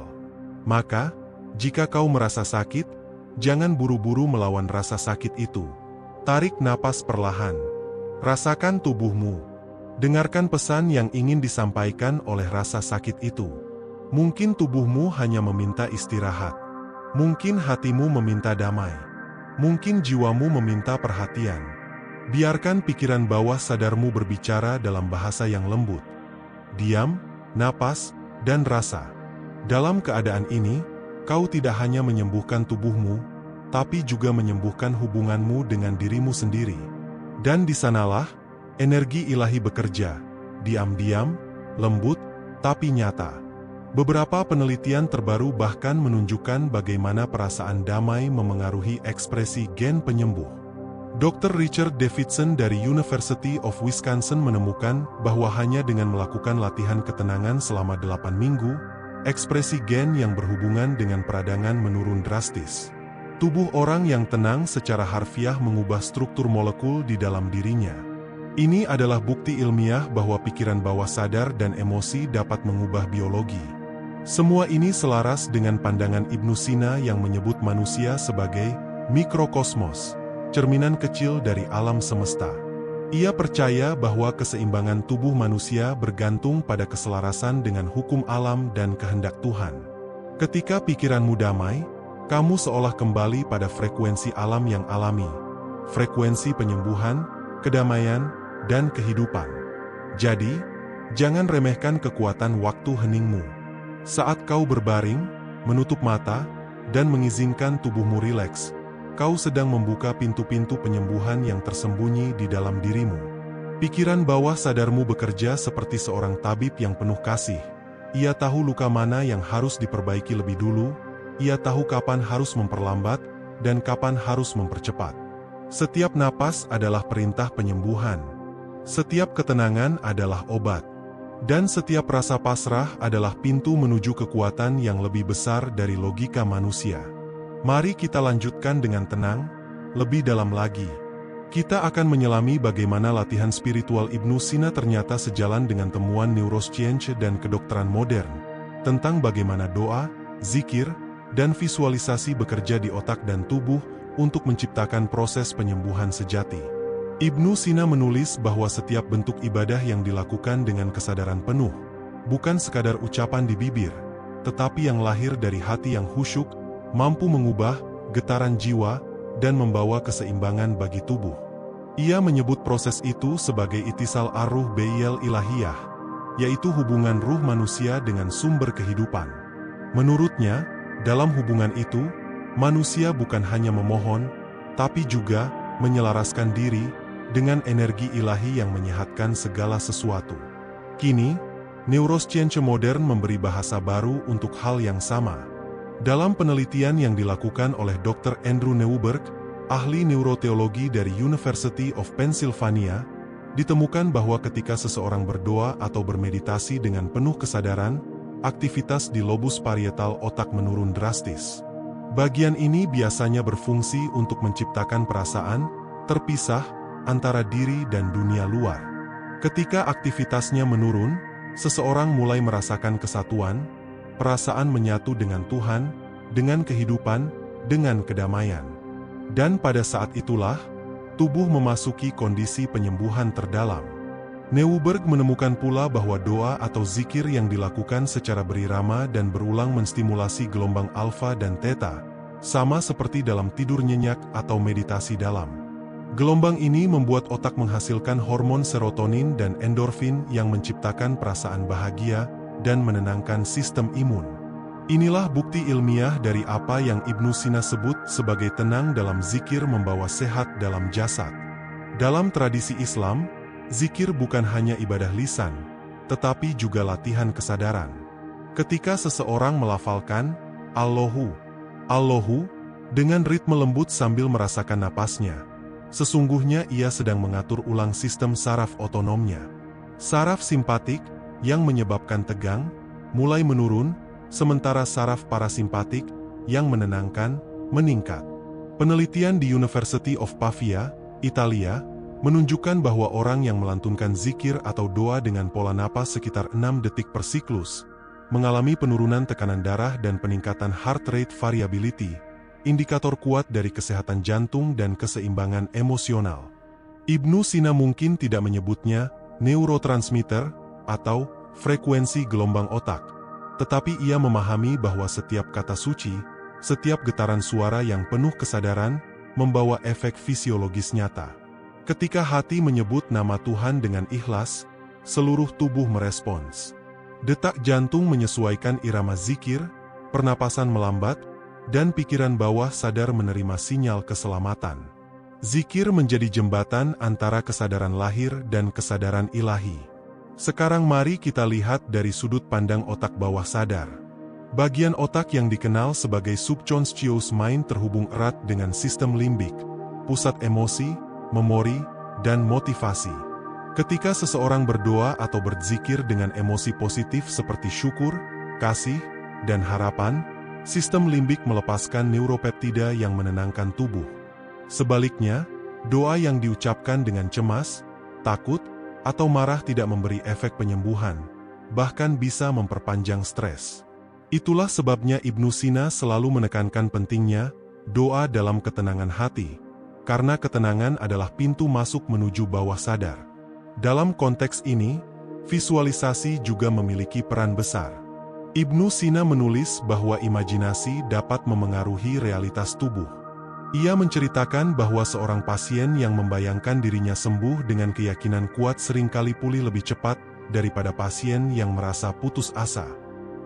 Maka, jika kau merasa sakit, jangan buru-buru melawan rasa sakit itu. Tarik napas perlahan. Rasakan tubuhmu. Dengarkan pesan yang ingin disampaikan oleh rasa sakit itu. Mungkin tubuhmu hanya meminta istirahat. Mungkin hatimu meminta damai. Mungkin jiwamu meminta perhatian. Biarkan pikiran bawah sadarmu berbicara dalam bahasa yang lembut. Diam, napas, dan rasa. Dalam keadaan ini, kau tidak hanya menyembuhkan tubuhmu, tapi juga menyembuhkan hubunganmu dengan dirimu sendiri. Dan di sanalah energi ilahi bekerja, diam-diam, lembut, tapi nyata. Beberapa penelitian terbaru bahkan menunjukkan bagaimana perasaan damai memengaruhi ekspresi gen penyembuh. Dr. Richard Davidson dari University of Wisconsin menemukan bahwa hanya dengan melakukan latihan ketenangan selama 8 minggu, ekspresi gen yang berhubungan dengan peradangan menurun drastis. Tubuh orang yang tenang secara harfiah mengubah struktur molekul di dalam dirinya. Ini adalah bukti ilmiah bahwa pikiran bawah sadar dan emosi dapat mengubah biologi. Semua ini selaras dengan pandangan Ibnu Sina yang menyebut manusia sebagai mikrokosmos, cerminan kecil dari alam semesta. Ia percaya bahwa keseimbangan tubuh manusia bergantung pada keselarasan dengan hukum alam dan kehendak Tuhan. Ketika pikiranmu damai, Kamu seolah kembali pada frekuensi alam yang alami, frekuensi penyembuhan, kedamaian, dan kehidupan. Jadi, jangan remehkan kekuatan waktu heningmu. Saat kau berbaring, menutup mata, dan mengizinkan tubuhmu rileks, kau sedang membuka pintu-pintu penyembuhan yang tersembunyi di dalam dirimu. Pikiran bawah sadarmu bekerja seperti seorang tabib yang penuh kasih. Ia tahu luka mana yang harus diperbaiki lebih dulu, ia tahu kapan harus memperlambat, dan kapan harus mempercepat. Setiap napas adalah perintah penyembuhan. Setiap ketenangan adalah obat. Dan setiap rasa pasrah adalah pintu menuju kekuatan yang lebih besar dari logika manusia. Mari kita lanjutkan dengan tenang, lebih dalam lagi. Kita akan menyelami bagaimana latihan spiritual Ibnu Sina ternyata sejalan dengan temuan neuroscience dan kedokteran modern, tentang bagaimana doa, zikir, dan visualisasi bekerja di otak dan tubuh untuk menciptakan proses penyembuhan sejati. Ibnu Sina menulis bahwa setiap bentuk ibadah yang dilakukan dengan kesadaran penuh, bukan sekadar ucapan di bibir, tetapi yang lahir dari hati yang khusyuk, mampu mengubah getaran jiwa dan membawa keseimbangan bagi tubuh. Ia menyebut proses itu sebagai itisal ar-ruh biyal ilahiyah, yaitu hubungan ruh manusia dengan sumber kehidupan. Menurutnya, dalam hubungan itu, manusia bukan hanya memohon, tapi juga menyelaraskan diri dengan energi ilahi yang menyehatkan segala sesuatu. Kini, neuroscience modern memberi bahasa baru untuk hal yang sama. Dalam penelitian yang dilakukan oleh Dr. Andrew Newberg, ahli neuroteologi dari University of Pennsylvania, ditemukan bahwa ketika seseorang berdoa atau bermeditasi dengan penuh kesadaran, aktivitas di lobus parietal otak menurun drastis. Bagian ini biasanya berfungsi untuk menciptakan perasaan terpisah antara diri dan dunia luar. Ketika aktivitasnya menurun, seseorang mulai merasakan kesatuan, perasaan menyatu dengan Tuhan, dengan kehidupan, dengan kedamaian. Dan pada saat itulah, tubuh memasuki kondisi penyembuhan terdalam. Newberg menemukan pula bahwa doa atau zikir yang dilakukan secara berirama dan berulang menstimulasi gelombang alfa dan theta, sama seperti dalam tidur nyenyak atau meditasi dalam. Gelombang ini membuat otak menghasilkan hormon serotonin dan endorfin yang menciptakan perasaan bahagia dan menenangkan sistem imun. Inilah bukti ilmiah dari apa yang Ibnu Sina sebut sebagai tenang dalam zikir membawa sehat dalam jasad. Dalam tradisi Islam, zikir bukan hanya ibadah lisan, tetapi juga latihan kesadaran. Ketika seseorang melafalkan Allahu, Allahu, dengan ritme lembut sambil merasakan napasnya, sesungguhnya ia sedang mengatur ulang sistem saraf otonomnya. Saraf simpatik, yang menyebabkan tegang, mulai menurun, sementara saraf parasimpatik, yang menenangkan, meningkat. Penelitian di University of Pavia, Italia, menunjukkan bahwa orang yang melantunkan zikir atau doa dengan pola napas sekitar 6 detik per siklus, mengalami penurunan tekanan darah dan peningkatan heart rate variability, indikator kuat dari kesehatan jantung dan keseimbangan emosional. Ibnu Sina mungkin tidak menyebutnya neurotransmitter atau frekuensi gelombang otak, tetapi ia memahami bahwa setiap kata suci, setiap getaran suara yang penuh kesadaran, membawa efek fisiologis nyata. Ketika hati menyebut nama Tuhan dengan ikhlas, seluruh tubuh merespons. Detak jantung menyesuaikan irama zikir, pernapasan melambat, dan pikiran bawah sadar menerima sinyal keselamatan. Zikir menjadi jembatan antara kesadaran lahir dan kesadaran ilahi. Sekarang mari kita lihat dari sudut pandang otak bawah sadar. Bagian otak yang dikenal sebagai subconscious mind terhubung erat dengan sistem limbik, pusat emosi, memori, dan motivasi. Ketika seseorang berdoa atau berzikir dengan emosi positif seperti syukur, kasih, dan harapan, sistem limbik melepaskan neuropeptida yang menenangkan tubuh. Sebaliknya, doa yang diucapkan dengan cemas, takut, atau marah tidak memberi efek penyembuhan, bahkan bisa memperpanjang stres. Itulah sebabnya Ibnu Sina selalu menekankan pentingnya doa dalam ketenangan hati, karena ketenangan adalah pintu masuk menuju bawah sadar. Dalam konteks ini, visualisasi juga memiliki peran besar. Ibnu Sina menulis bahwa imajinasi dapat memengaruhi realitas tubuh. Ia menceritakan bahwa seorang pasien yang membayangkan dirinya sembuh dengan keyakinan kuat seringkali pulih lebih cepat daripada pasien yang merasa putus asa.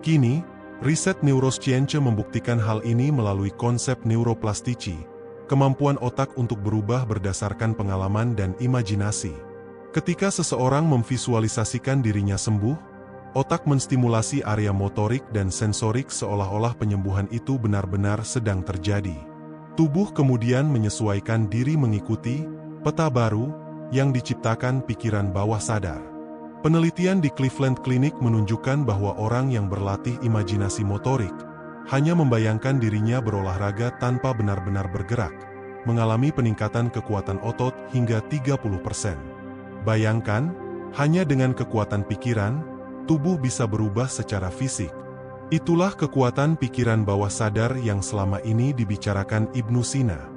Kini, riset neuroscience membuktikan hal ini melalui konsep neuroplastiki, kemampuan otak untuk berubah berdasarkan pengalaman dan imajinasi. Ketika seseorang memvisualisasikan dirinya sembuh, otak menstimulasi area motorik dan sensorik seolah-olah penyembuhan itu benar-benar sedang terjadi. Tubuh kemudian menyesuaikan diri mengikuti peta baru yang diciptakan pikiran bawah sadar. Penelitian di Cleveland Clinic menunjukkan bahwa orang yang berlatih imajinasi motorik, hanya membayangkan dirinya berolahraga tanpa benar-benar bergerak, mengalami peningkatan kekuatan otot hingga 30%. Bayangkan, hanya dengan kekuatan pikiran, tubuh bisa berubah secara fisik. Itulah kekuatan pikiran bawah sadar yang selama ini dibicarakan Ibnu Sina.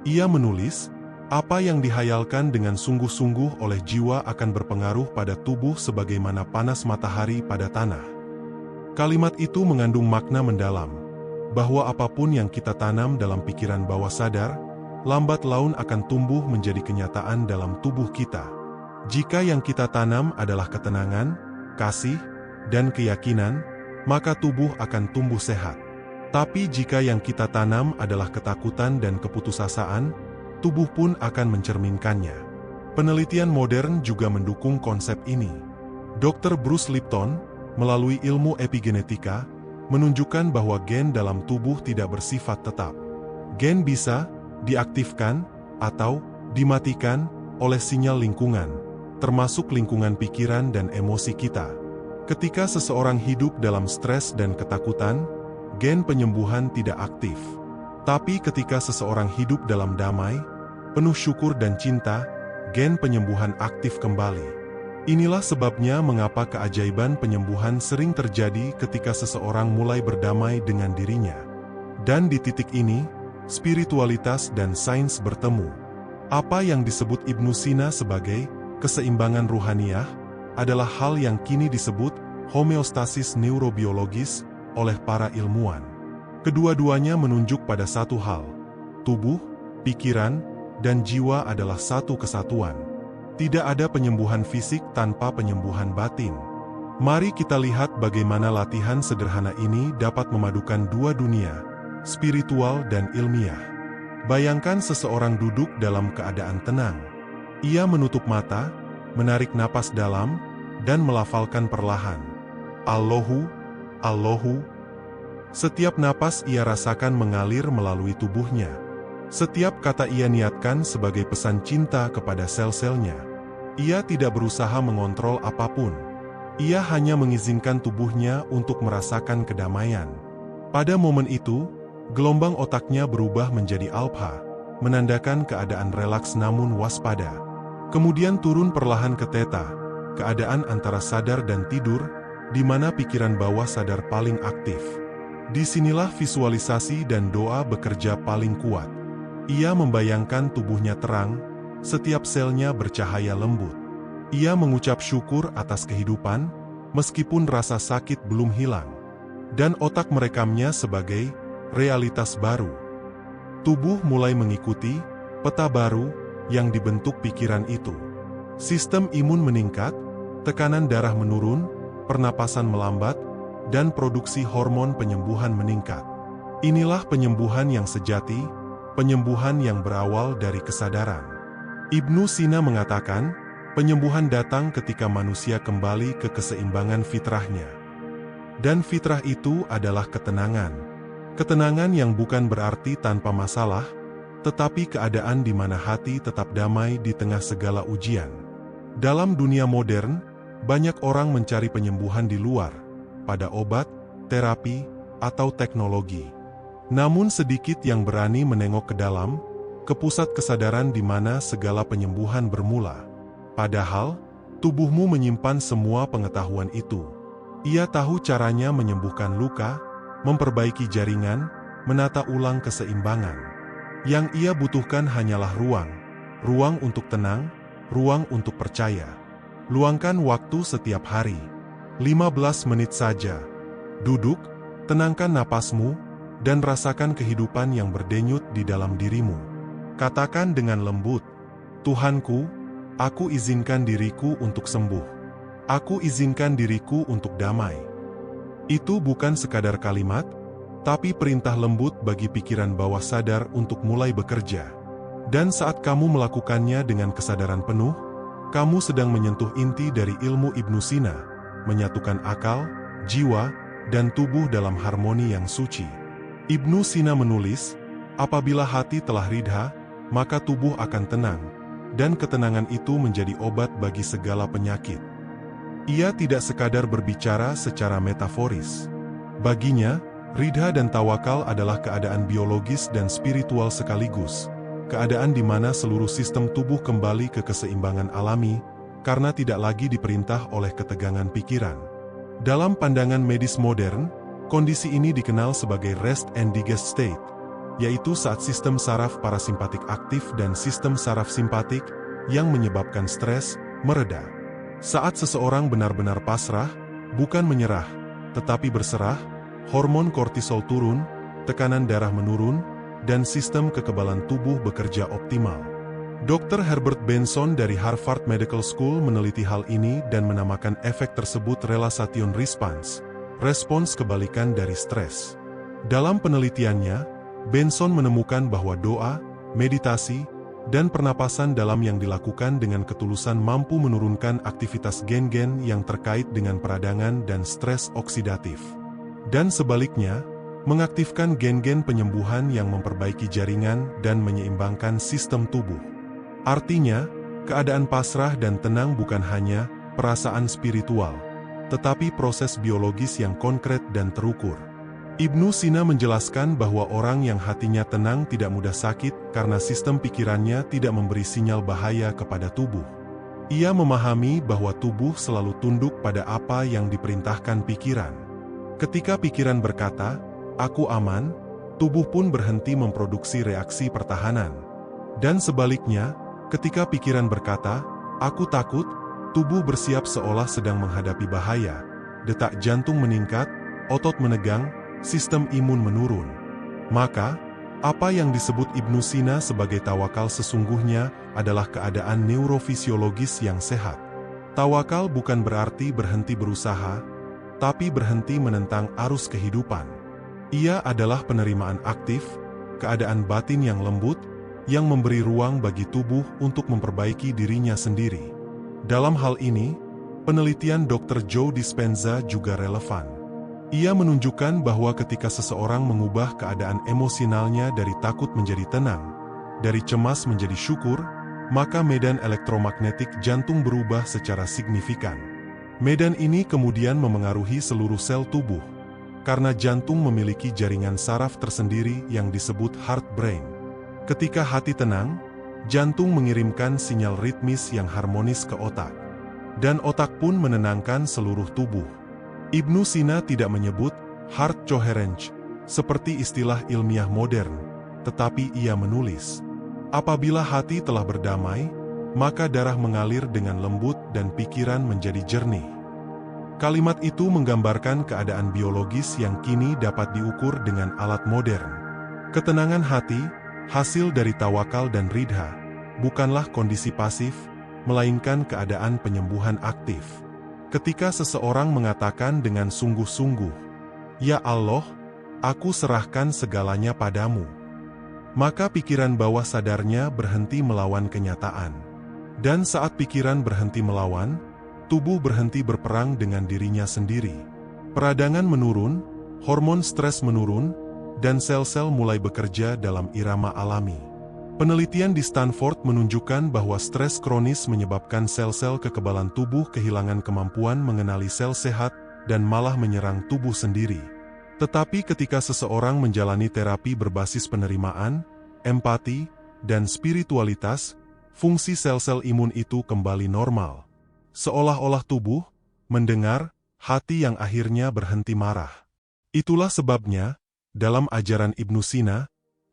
Ia menulis, apa yang dihayalkan dengan sungguh-sungguh oleh jiwa akan berpengaruh pada tubuh sebagaimana panas matahari pada tanah. Kalimat itu mengandung makna mendalam, bahwa apapun yang kita tanam dalam pikiran bawah sadar, lambat laun akan tumbuh menjadi kenyataan dalam tubuh kita. Jika yang kita tanam adalah ketenangan, kasih, dan keyakinan, maka tubuh akan tumbuh sehat. Tapi jika yang kita tanam adalah ketakutan dan keputusasaan, tubuh pun akan mencerminkannya. Penelitian modern juga mendukung konsep ini. Dr. Bruce Lipton, melalui ilmu epigenetika, menunjukkan bahwa gen dalam tubuh tidak bersifat tetap. Gen bisa diaktifkan atau dimatikan oleh sinyal lingkungan, termasuk lingkungan pikiran dan emosi kita. Ketika seseorang hidup dalam stres dan ketakutan, gen penyembuhan tidak aktif. Tapi ketika seseorang hidup dalam damai, penuh syukur dan cinta, gen penyembuhan aktif kembali. Inilah sebabnya mengapa keajaiban penyembuhan sering terjadi ketika seseorang mulai berdamai dengan dirinya. Dan di titik ini, spiritualitas dan sains bertemu. Apa yang disebut Ibnu Sina sebagai keseimbangan ruhaniyah adalah hal yang kini disebut homeostasis neurobiologis oleh para ilmuwan. Kedua-duanya menunjuk pada satu hal, tubuh, pikiran, dan jiwa adalah satu kesatuan. Tidak ada penyembuhan fisik tanpa penyembuhan batin. Mari kita lihat bagaimana latihan sederhana ini dapat memadukan dua dunia, spiritual dan ilmiah. Bayangkan seseorang duduk dalam keadaan tenang. Ia menutup mata, menarik napas dalam, dan melafalkan perlahan, Allahu, Allahu. Setiap napas ia rasakan mengalir melalui tubuhnya. Setiap kata ia niatkan sebagai pesan cinta kepada sel-selnya. Ia tidak berusaha mengontrol apapun. Ia hanya mengizinkan tubuhnya untuk merasakan kedamaian. Pada momen itu, gelombang otaknya berubah menjadi alpha, menandakan keadaan relaks namun waspada. Kemudian turun perlahan ke theta, keadaan antara sadar dan tidur, di mana pikiran bawah sadar paling aktif. Disinilah visualisasi dan doa bekerja paling kuat. Ia membayangkan tubuhnya terang, setiap selnya bercahaya lembut. Ia mengucap syukur atas kehidupan, meskipun rasa sakit belum hilang. Dan otak merekamnya sebagai realitas baru. Tubuh mulai mengikuti peta baru yang dibentuk pikiran itu. Sistem imun meningkat, tekanan darah menurun, pernapasan melambat, dan produksi hormon penyembuhan meningkat. Inilah penyembuhan yang sejati, penyembuhan yang berawal dari kesadaran. Ibnu Sina mengatakan, penyembuhan datang ketika manusia kembali ke keseimbangan fitrahnya. Dan fitrah itu adalah ketenangan. Ketenangan yang bukan berarti tanpa masalah, tetapi keadaan di mana hati tetap damai di tengah segala ujian. Dalam dunia modern, banyak orang mencari penyembuhan di luar, pada obat, terapi, atau teknologi. Namun sedikit yang berani menengok ke dalam, ke pusat kesadaran di mana segala penyembuhan bermula. Padahal, tubuhmu menyimpan semua pengetahuan itu. Ia tahu caranya menyembuhkan luka, memperbaiki jaringan, menata ulang keseimbangan. Yang ia butuhkan hanyalah ruang. Ruang untuk tenang, ruang untuk percaya. Luangkan waktu setiap hari. 15 menit saja. Duduk, tenangkan napasmu, dan rasakan kehidupan yang berdenyut di dalam dirimu. Katakan dengan lembut, Tuhanku, aku izinkan diriku untuk sembuh. Aku izinkan diriku untuk damai. Itu bukan sekadar kalimat, tapi perintah lembut bagi pikiran bawah sadar untuk mulai bekerja. Dan saat kamu melakukannya dengan kesadaran penuh, kamu sedang menyentuh inti dari ilmu Ibnu Sina, menyatukan akal, jiwa, dan tubuh dalam harmoni yang suci. Ibnu Sina menulis, apabila hati telah ridha, maka tubuh akan tenang, dan ketenangan itu menjadi obat bagi segala penyakit. Ia tidak sekadar berbicara secara metaforis. Baginya, ridha dan tawakal adalah keadaan biologis dan spiritual sekaligus, keadaan di mana seluruh sistem tubuh kembali ke keseimbangan alami, karena tidak lagi diperintah oleh ketegangan pikiran. Dalam pandangan medis modern, kondisi ini dikenal sebagai rest and digest state, yaitu saat sistem saraf parasimpatik aktif dan sistem saraf simpatik yang menyebabkan stres mereda. Saat seseorang benar-benar pasrah, bukan menyerah, tetapi berserah, hormon kortisol turun, tekanan darah menurun, dan sistem kekebalan tubuh bekerja optimal. Dr. Herbert Benson dari Harvard Medical School meneliti hal ini dan menamakan efek tersebut relaxation response, respons kebalikan dari stres. Dalam penelitiannya, Benson menemukan bahwa doa, meditasi, dan pernapasan dalam yang dilakukan dengan ketulusan mampu menurunkan aktivitas gen-gen yang terkait dengan peradangan dan stres oksidatif. Dan sebaliknya, mengaktifkan gen-gen penyembuhan yang memperbaiki jaringan dan menyeimbangkan sistem tubuh. Artinya, keadaan pasrah dan tenang bukan hanya perasaan spiritual, tetapi proses biologis yang konkret dan terukur. Ibnu Sina menjelaskan bahwa orang yang hatinya tenang tidak mudah sakit karena sistem pikirannya tidak memberi sinyal bahaya kepada tubuh. Ia memahami bahwa tubuh selalu tunduk pada apa yang diperintahkan pikiran. Ketika pikiran berkata, "Aku aman," tubuh pun berhenti memproduksi reaksi pertahanan. Dan sebaliknya, ketika pikiran berkata, "Aku takut," tubuh bersiap seolah sedang menghadapi bahaya. Detak jantung meningkat, otot menegang, sistem imun menurun. Maka, apa yang disebut Ibnu Sina sebagai tawakal sesungguhnya adalah keadaan neurofisiologis yang sehat. Tawakal bukan berarti berhenti berusaha, tapi berhenti menentang arus kehidupan. Ia adalah penerimaan aktif, keadaan batin yang lembut, yang memberi ruang bagi tubuh untuk memperbaiki dirinya sendiri. Dalam hal ini, penelitian Dr. Joe Dispenza juga relevan. Ia menunjukkan bahwa ketika seseorang mengubah keadaan emosionalnya dari takut menjadi tenang, dari cemas menjadi syukur, maka medan elektromagnetik jantung berubah secara signifikan. Medan ini kemudian memengaruhi seluruh sel tubuh, karena jantung memiliki jaringan saraf tersendiri yang disebut heart-brain. Ketika hati tenang, jantung mengirimkan sinyal ritmis yang harmonis ke otak, dan otak pun menenangkan seluruh tubuh. Ibnu Sina tidak menyebut heart coherence seperti istilah ilmiah modern, tetapi ia menulis, apabila hati telah berdamai, maka darah mengalir dengan lembut dan pikiran menjadi jernih. Kalimat itu menggambarkan keadaan biologis yang kini dapat diukur dengan alat modern. Ketenangan hati, hasil dari tawakal dan ridha, bukanlah kondisi pasif, melainkan keadaan penyembuhan aktif. Ketika seseorang mengatakan dengan sungguh-sungguh, "Ya Allah, aku serahkan segalanya padamu," maka pikiran bawah sadarnya berhenti melawan kenyataan. Dan saat pikiran berhenti melawan, tubuh berhenti berperang dengan dirinya sendiri. Peradangan menurun, hormon stres menurun, dan sel-sel mulai bekerja dalam irama alami. Penelitian di Stanford menunjukkan bahwa stres kronis menyebabkan sel-sel kekebalan tubuh kehilangan kemampuan mengenali sel sehat dan malah menyerang tubuh sendiri. Tetapi ketika seseorang menjalani terapi berbasis penerimaan, empati, dan spiritualitas, fungsi sel-sel imun itu kembali normal. Seolah-olah tubuh mendengar hati yang akhirnya berhenti marah. Itulah sebabnya, dalam ajaran Ibnu Sina,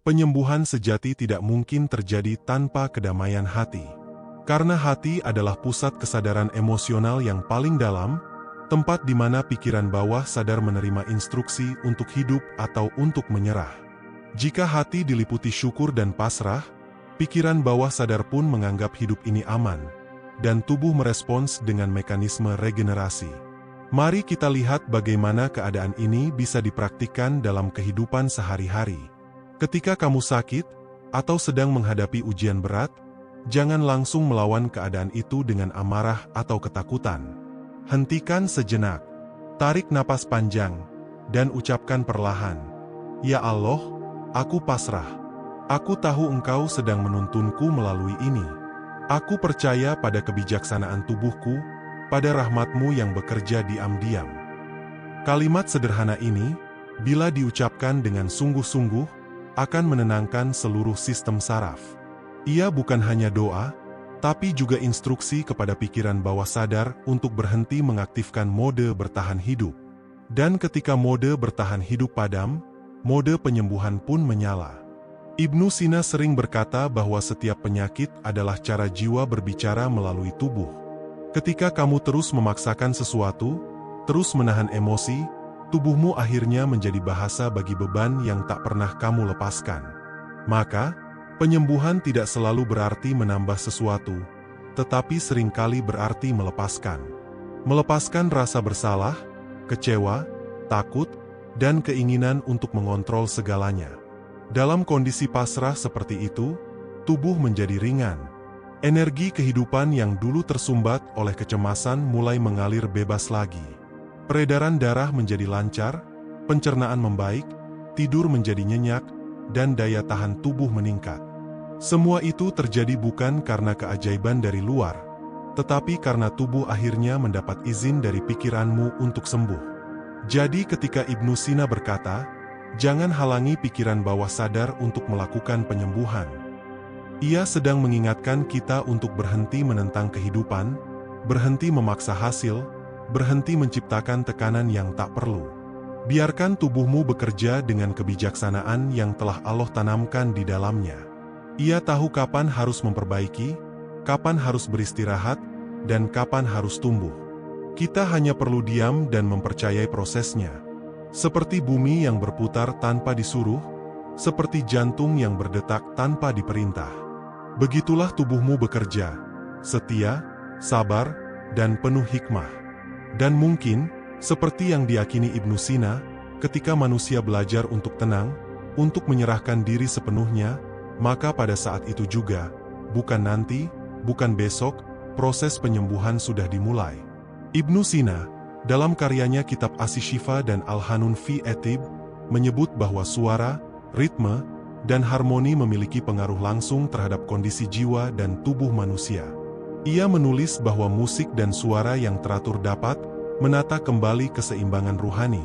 penyembuhan sejati tidak mungkin terjadi tanpa kedamaian hati. Karena hati adalah pusat kesadaran emosional yang paling dalam, tempat di mana pikiran bawah sadar menerima instruksi untuk hidup atau untuk menyerah. Jika hati diliputi syukur dan pasrah, pikiran bawah sadar pun menganggap hidup ini aman, dan tubuh merespons dengan mekanisme regenerasi. Mari kita lihat bagaimana keadaan ini bisa dipraktikkan dalam kehidupan sehari-hari. Ketika kamu sakit, atau sedang menghadapi ujian berat, jangan langsung melawan keadaan itu dengan amarah atau ketakutan. Hentikan sejenak, tarik napas panjang, dan ucapkan perlahan, "Ya Allah, aku pasrah. Aku tahu Engkau sedang menuntunku melalui ini. Aku percaya pada kebijaksanaan tubuhku, pada rahmat-Mu yang bekerja diam-diam." Kalimat sederhana ini, bila diucapkan dengan sungguh-sungguh, akan menenangkan seluruh sistem saraf. Ia bukan hanya doa, tapi juga instruksi kepada pikiran bawah sadar untuk berhenti mengaktifkan mode bertahan hidup. Dan ketika mode bertahan hidup padam, mode penyembuhan pun menyala. Ibnu Sina sering berkata bahwa setiap penyakit adalah cara jiwa berbicara melalui tubuh. Ketika kamu terus memaksakan sesuatu, terus menahan emosi, tubuhmu akhirnya menjadi bahasa bagi beban yang tak pernah kamu lepaskan. Maka, penyembuhan tidak selalu berarti menambah sesuatu, tetapi seringkali berarti melepaskan. Melepaskan rasa bersalah, kecewa, takut, dan keinginan untuk mengontrol segalanya. Dalam kondisi pasrah seperti itu, tubuh menjadi ringan. Energi kehidupan yang dulu tersumbat oleh kecemasan mulai mengalir bebas lagi. Peredaran darah menjadi lancar, pencernaan membaik, tidur menjadi nyenyak, dan daya tahan tubuh meningkat. Semua itu terjadi bukan karena keajaiban dari luar, tetapi karena tubuh akhirnya mendapat izin dari pikiranmu untuk sembuh. Jadi ketika Ibnu Sina berkata, "Jangan halangi pikiran bawah sadar untuk melakukan penyembuhan." Ia sedang mengingatkan kita untuk berhenti menentang kehidupan, berhenti memaksa hasil, berhenti menciptakan tekanan yang tak perlu. Biarkan tubuhmu bekerja dengan kebijaksanaan yang telah Allah tanamkan di dalamnya. Ia tahu kapan harus memperbaiki, kapan harus beristirahat, dan kapan harus tumbuh. Kita hanya perlu diam dan mempercayai prosesnya. Seperti bumi yang berputar tanpa disuruh, seperti jantung yang berdetak tanpa diperintah. Begitulah tubuhmu bekerja, setia, sabar, dan penuh hikmah. Dan mungkin, seperti yang diyakini Ibnu Sina, ketika manusia belajar untuk tenang, untuk menyerahkan diri sepenuhnya, maka pada saat itu juga, bukan nanti, bukan besok, proses penyembuhan sudah dimulai. Ibnu Sina, dalam karyanya Kitab As-Syifa dan Al-Hanun fi Etib, menyebut bahwa suara, ritme, dan harmoni memiliki pengaruh langsung terhadap kondisi jiwa dan tubuh manusia. Ia menulis bahwa musik dan suara yang teratur dapat menata kembali keseimbangan ruhani,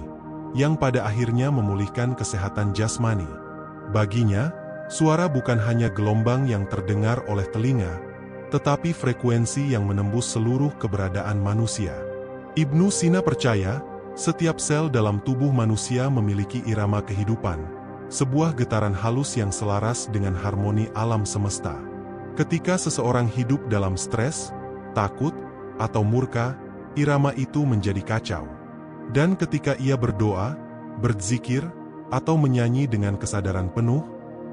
yang pada akhirnya memulihkan kesehatan jasmani. Baginya, suara bukan hanya gelombang yang terdengar oleh telinga, tetapi frekuensi yang menembus seluruh keberadaan manusia. Ibnu Sina percaya, setiap sel dalam tubuh manusia memiliki irama kehidupan, sebuah getaran halus yang selaras dengan harmoni alam semesta. Ketika seseorang hidup dalam stres, takut, atau murka, irama itu menjadi kacau. Dan ketika ia berdoa, berzikir, atau menyanyi dengan kesadaran penuh,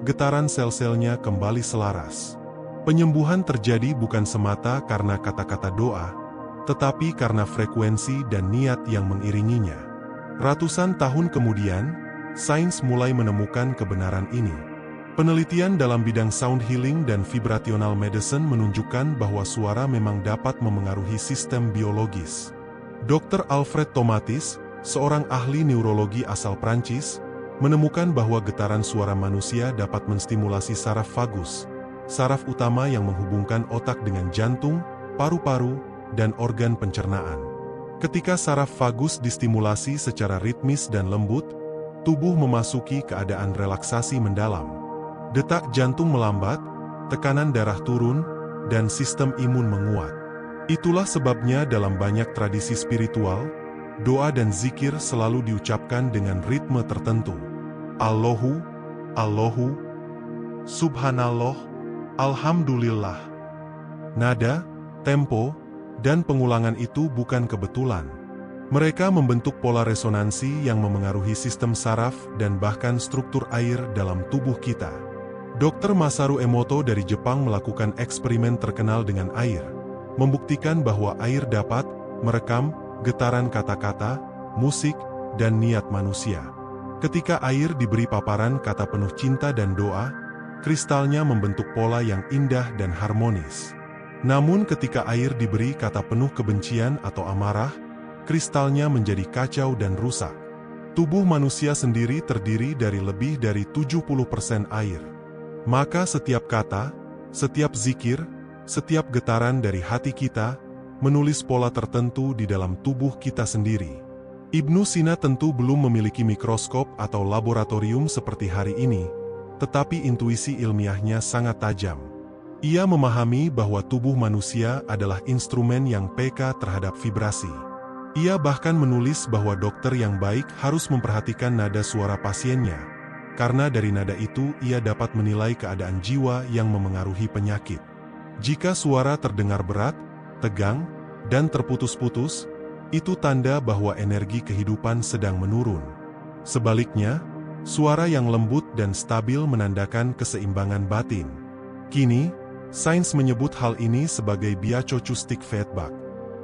getaran sel-selnya kembali selaras. Penyembuhan terjadi bukan semata karena kata-kata doa, tetapi karena frekuensi dan niat yang mengiringinya. Ratusan tahun kemudian, sains mulai menemukan kebenaran ini. Penelitian dalam bidang sound healing dan vibrational medicine menunjukkan bahwa suara memang dapat memengaruhi sistem biologis. Dr. Alfred Tomatis, seorang ahli neurologi asal Prancis, menemukan bahwa getaran suara manusia dapat menstimulasi saraf vagus, saraf utama yang menghubungkan otak dengan jantung, paru-paru, dan organ pencernaan. Ketika saraf vagus distimulasi secara ritmis dan lembut, tubuh memasuki keadaan relaksasi mendalam. Detak jantung melambat, tekanan darah turun, dan sistem imun menguat. Itulah sebabnya dalam banyak tradisi spiritual, doa dan zikir selalu diucapkan dengan ritme tertentu. Allahu, Allahu, Subhanallah, Alhamdulillah. Nada, tempo, dan pengulangan itu bukan kebetulan. Mereka membentuk pola resonansi yang memengaruhi sistem saraf dan bahkan struktur air dalam tubuh kita. Dr. Masaru Emoto dari Jepang melakukan eksperimen terkenal dengan air, membuktikan bahwa air dapat merekam getaran kata-kata, musik, dan niat manusia. Ketika air diberi paparan kata penuh cinta dan doa, kristalnya membentuk pola yang indah dan harmonis. Namun ketika air diberi kata penuh kebencian atau amarah, kristalnya menjadi kacau dan rusak. Tubuh manusia sendiri terdiri dari lebih dari 70% air. Maka setiap kata, setiap zikir, setiap getaran dari hati kita, menulis pola tertentu di dalam tubuh kita sendiri. Ibnu Sina tentu belum memiliki mikroskop atau laboratorium seperti hari ini, tetapi intuisi ilmiahnya sangat tajam. Ia memahami bahwa tubuh manusia adalah instrumen yang peka terhadap vibrasi. Ia bahkan menulis bahwa dokter yang baik harus memperhatikan nada suara pasiennya, karena dari nada itu ia dapat menilai keadaan jiwa yang memengaruhi penyakit. Jika suara terdengar berat, tegang, dan terputus-putus, itu tanda bahwa energi kehidupan sedang menurun. Sebaliknya, suara yang lembut dan stabil menandakan keseimbangan batin. Kini, sains menyebut hal ini sebagai bioacoustic feedback.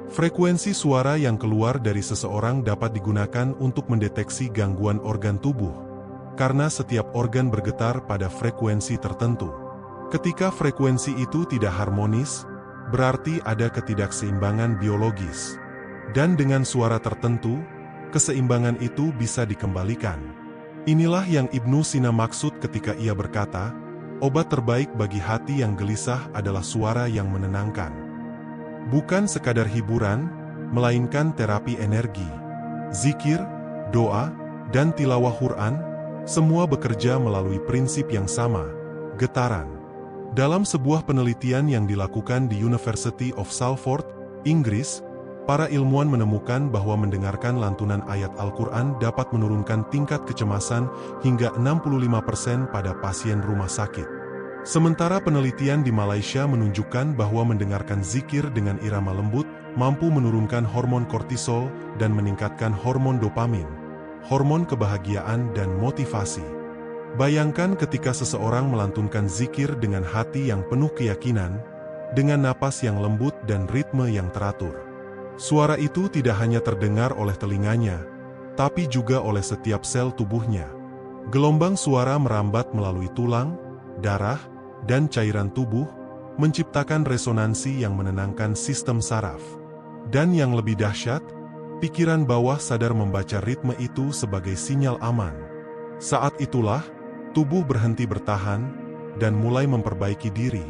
Frekuensi suara yang keluar dari seseorang dapat digunakan untuk mendeteksi gangguan organ tubuh, karena setiap organ bergetar pada frekuensi tertentu. Ketika frekuensi itu tidak harmonis, berarti ada ketidakseimbangan biologis. Dan dengan suara tertentu, keseimbangan itu bisa dikembalikan. Inilah yang Ibnu Sina maksud ketika ia berkata, obat terbaik bagi hati yang gelisah adalah suara yang menenangkan. Bukan sekadar hiburan, melainkan terapi energi. Zikir, doa, dan tilawah Quran, semua bekerja melalui prinsip yang sama, getaran. Dalam sebuah penelitian yang dilakukan di University of Salford, Inggris, para ilmuwan menemukan bahwa mendengarkan lantunan ayat Al-Quran dapat menurunkan tingkat kecemasan hingga 65% pada pasien rumah sakit. Sementara penelitian di Malaysia menunjukkan bahwa mendengarkan zikir dengan irama lembut mampu menurunkan hormon kortisol dan meningkatkan hormon dopamin, hormon kebahagiaan dan motivasi. Bayangkan ketika seseorang melantunkan zikir dengan hati yang penuh keyakinan, dengan napas yang lembut dan ritme yang teratur. Suara itu tidak hanya terdengar oleh telinganya, tapi juga oleh setiap sel tubuhnya. Gelombang suara merambat melalui tulang, darah, dan cairan tubuh, menciptakan resonansi yang menenangkan sistem saraf. Dan yang lebih dahsyat, pikiran bawah sadar membaca ritme itu sebagai sinyal aman. Saat itulah, tubuh berhenti bertahan, dan mulai memperbaiki diri.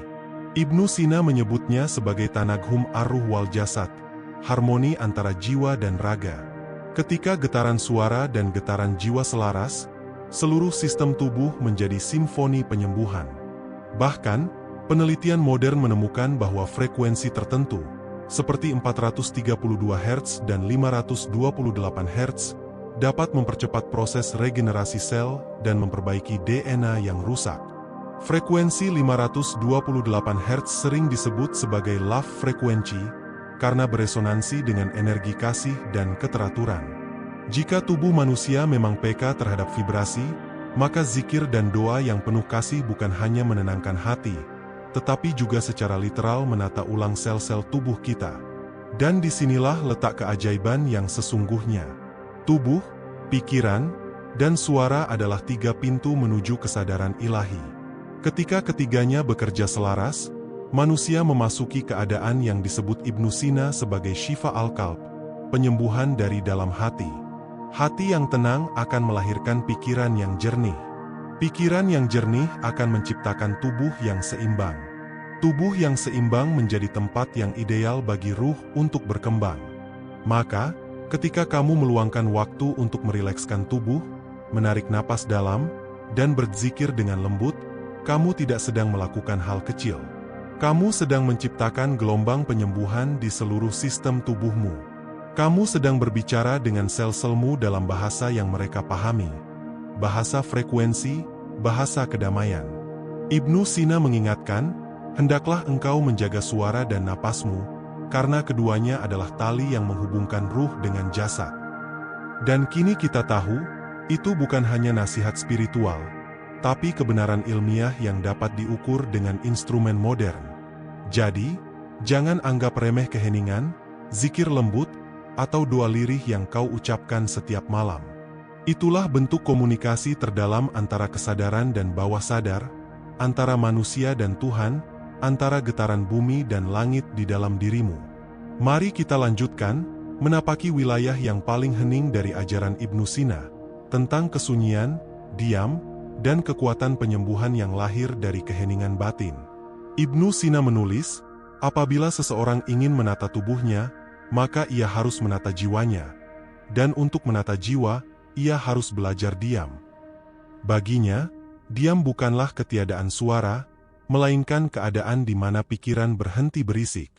Ibnu Sina menyebutnya sebagai tanaghum ar-ruh wal jasad, harmoni antara jiwa dan raga. Ketika getaran suara dan getaran jiwa selaras, seluruh sistem tubuh menjadi simfoni penyembuhan. Bahkan, penelitian modern menemukan bahwa frekuensi tertentu, seperti 432 Hz dan 528 Hz, dapat mempercepat proses regenerasi sel dan memperbaiki DNA yang rusak. Frekuensi 528 Hz sering disebut sebagai love frequency, karena beresonansi dengan energi kasih dan keteraturan. Jika tubuh manusia memang peka terhadap vibrasi, maka zikir dan doa yang penuh kasih bukan hanya menenangkan hati, tetapi juga secara literal menata ulang sel-sel tubuh kita. Dan disinilah letak keajaiban yang sesungguhnya. Tubuh, pikiran, dan suara adalah tiga pintu menuju kesadaran ilahi. Ketika ketiganya bekerja selaras, manusia memasuki keadaan yang disebut Ibnu Sina sebagai syifa al-qalb, penyembuhan dari dalam hati. Hati yang tenang akan melahirkan pikiran yang jernih. Pikiran yang jernih akan menciptakan tubuh yang seimbang. Tubuh yang seimbang menjadi tempat yang ideal bagi ruh untuk berkembang. Maka, ketika kamu meluangkan waktu untuk merilekskan tubuh, menarik napas dalam, dan berzikir dengan lembut, kamu tidak sedang melakukan hal kecil. Kamu sedang menciptakan gelombang penyembuhan di seluruh sistem tubuhmu. Kamu sedang berbicara dengan sel-selmu dalam bahasa yang mereka pahami. Bahasa frekuensi, bahasa kedamaian. Ibnu Sina mengingatkan, hendaklah engkau menjaga suara dan napasmu, karena keduanya adalah tali yang menghubungkan ruh dengan jasad. Dan kini kita tahu, itu bukan hanya nasihat spiritual, tapi kebenaran ilmiah yang dapat diukur dengan instrumen modern. Jadi, jangan anggap remeh keheningan, zikir lembut, atau doa lirih yang kau ucapkan setiap malam. Itulah bentuk komunikasi terdalam antara kesadaran dan bawah sadar, antara manusia dan Tuhan, antara getaran bumi dan langit di dalam dirimu. Mari kita lanjutkan, menapaki wilayah yang paling hening dari ajaran Ibnu Sina, tentang kesunyian, diam, dan kekuatan penyembuhan yang lahir dari keheningan batin. Ibnu Sina menulis, apabila seseorang ingin menata tubuhnya, maka ia harus menata jiwanya. Dan untuk menata jiwa, ia harus belajar diam. Baginya, diam bukanlah ketiadaan suara, melainkan keadaan di mana pikiran berhenti berisik.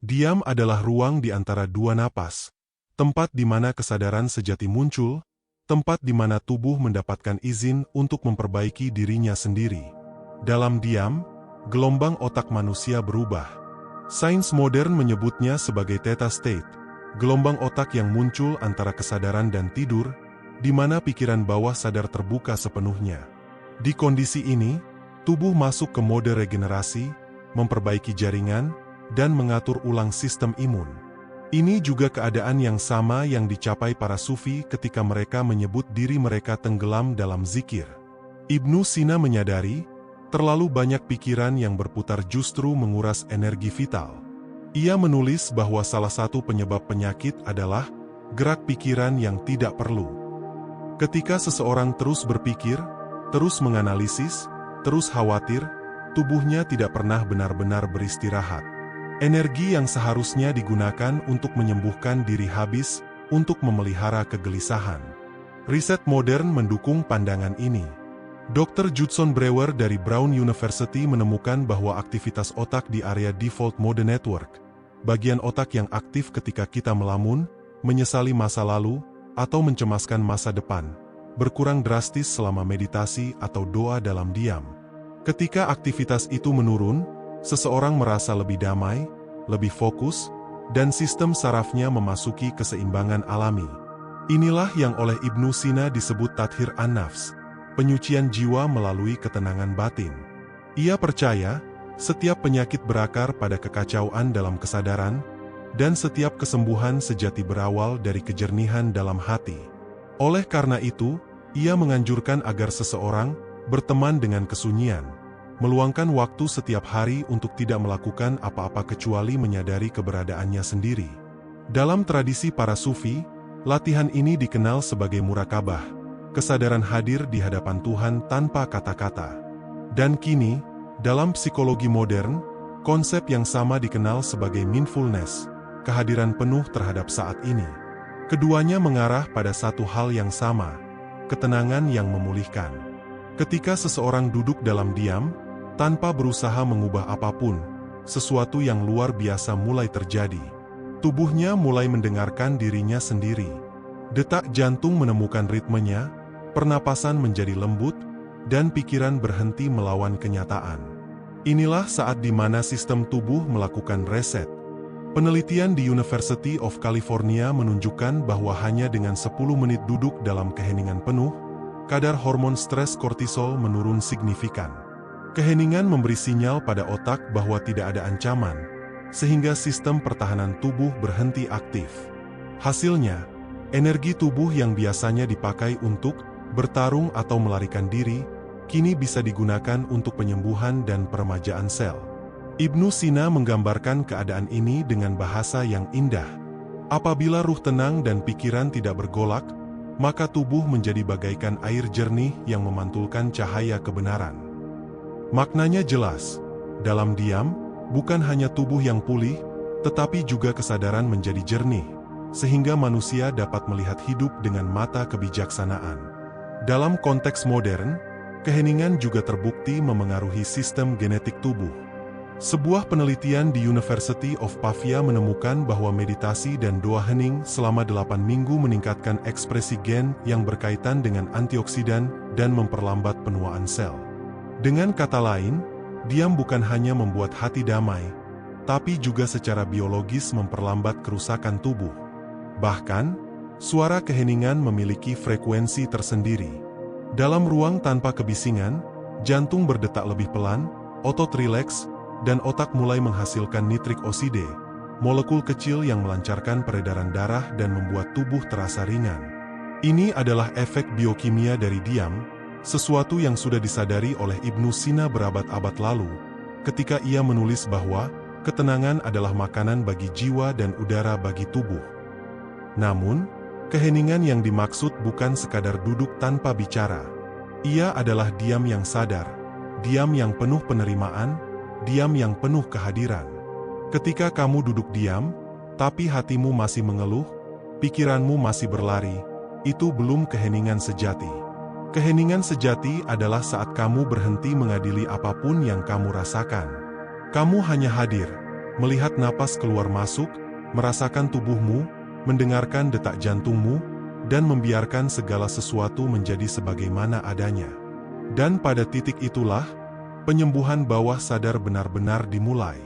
Diam adalah ruang di antara dua napas, tempat di mana kesadaran sejati muncul, tempat di mana tubuh mendapatkan izin untuk memperbaiki dirinya sendiri. Dalam diam, gelombang otak manusia berubah. Sains modern menyebutnya sebagai theta state, gelombang otak yang muncul antara kesadaran dan tidur, di mana pikiran bawah sadar terbuka sepenuhnya. Di kondisi ini, tubuh masuk ke mode regenerasi, memperbaiki jaringan, dan mengatur ulang sistem imun. Ini juga keadaan yang sama yang dicapai para sufi ketika mereka menyebut diri mereka tenggelam dalam zikir. Ibnu Sina menyadari, terlalu banyak pikiran yang berputar justru menguras energi vital. Ia menulis bahwa salah satu penyebab penyakit adalah gerak pikiran yang tidak perlu. Ketika seseorang terus berpikir, terus menganalisis, terus khawatir, tubuhnya tidak pernah benar-benar beristirahat. Energi yang seharusnya digunakan untuk menyembuhkan diri habis untuk memelihara kegelisahan. Riset modern mendukung pandangan ini. Dr. Judson Brewer dari Brown University menemukan bahwa aktivitas otak di area default mode network, bagian otak yang aktif ketika kita melamun, menyesali masa lalu, atau mencemaskan masa depan, berkurang drastis selama meditasi atau doa dalam diam. Ketika aktivitas itu menurun, seseorang merasa lebih damai, lebih fokus, dan sistem sarafnya memasuki keseimbangan alami. Inilah yang oleh Ibnu Sina disebut tathir an-nafs, penyucian jiwa melalui ketenangan batin. Ia percaya, setiap penyakit berakar pada kekacauan dalam kesadaran, dan setiap kesembuhan sejati berawal dari kejernihan dalam hati. Oleh karena itu, ia menganjurkan agar seseorang berteman dengan kesunyian, meluangkan waktu setiap hari untuk tidak melakukan apa-apa kecuali menyadari keberadaannya sendiri. Dalam tradisi para sufi, latihan ini dikenal sebagai murakabah, kesadaran hadir di hadapan Tuhan tanpa kata-kata. Dan kini, dalam psikologi modern, konsep yang sama dikenal sebagai mindfulness, kehadiran penuh terhadap saat ini. Keduanya mengarah pada satu hal yang sama, ketenangan yang memulihkan. Ketika seseorang duduk dalam diam, tanpa berusaha mengubah apapun, sesuatu yang luar biasa mulai terjadi. Tubuhnya mulai mendengarkan dirinya sendiri. Detak jantung menemukan ritmenya, pernapasan menjadi lembut, dan pikiran berhenti melawan kenyataan. Inilah saat di mana sistem tubuh melakukan reset. Penelitian di University of California menunjukkan bahwa hanya dengan 10 menit duduk dalam keheningan penuh, kadar hormon stres kortisol menurun signifikan. Keheningan memberi sinyal pada otak bahwa tidak ada ancaman, sehingga sistem pertahanan tubuh berhenti aktif. Hasilnya, energi tubuh yang biasanya dipakai untuk bertarung atau melarikan diri, kini bisa digunakan untuk penyembuhan dan peremajaan sel. Ibnu Sina menggambarkan keadaan ini dengan bahasa yang indah. Apabila ruh tenang dan pikiran tidak bergolak, maka tubuh menjadi bagaikan air jernih yang memantulkan cahaya kebenaran. Maknanya jelas, dalam diam, bukan hanya tubuh yang pulih, tetapi juga kesadaran menjadi jernih, sehingga manusia dapat melihat hidup dengan mata kebijaksanaan. Dalam konteks modern, keheningan juga terbukti memengaruhi sistem genetik tubuh. Sebuah penelitian di University of Pavia menemukan bahwa meditasi dan doa hening selama 8 minggu meningkatkan ekspresi gen yang berkaitan dengan antioksidan dan memperlambat penuaan sel. Dengan kata lain, diam bukan hanya membuat hati damai, tapi juga secara biologis memperlambat kerusakan tubuh. Bahkan, suara keheningan memiliki frekuensi tersendiri. Dalam ruang tanpa kebisingan, jantung berdetak lebih pelan, otot rileks, dan otak mulai menghasilkan nitrik oside, molekul kecil yang melancarkan peredaran darah dan membuat tubuh terasa ringan. Ini adalah efek biokimia dari diam, sesuatu yang sudah disadari oleh Ibnu Sina berabad-abad lalu, ketika ia menulis bahwa ketenangan adalah makanan bagi jiwa dan udara bagi tubuh. Namun, keheningan yang dimaksud bukan sekadar duduk tanpa bicara. Ia adalah diam yang sadar, diam yang penuh penerimaan, diam yang penuh kehadiran. Ketika kamu duduk diam, tapi hatimu masih mengeluh, pikiranmu masih berlari, itu belum keheningan sejati. Keheningan sejati adalah saat kamu berhenti mengadili apapun yang kamu rasakan. Kamu hanya hadir, melihat napas keluar masuk, merasakan tubuhmu, mendengarkan detak jantungmu, dan membiarkan segala sesuatu menjadi sebagaimana adanya. Dan pada titik itulah, penyembuhan bawah sadar benar-benar dimulai.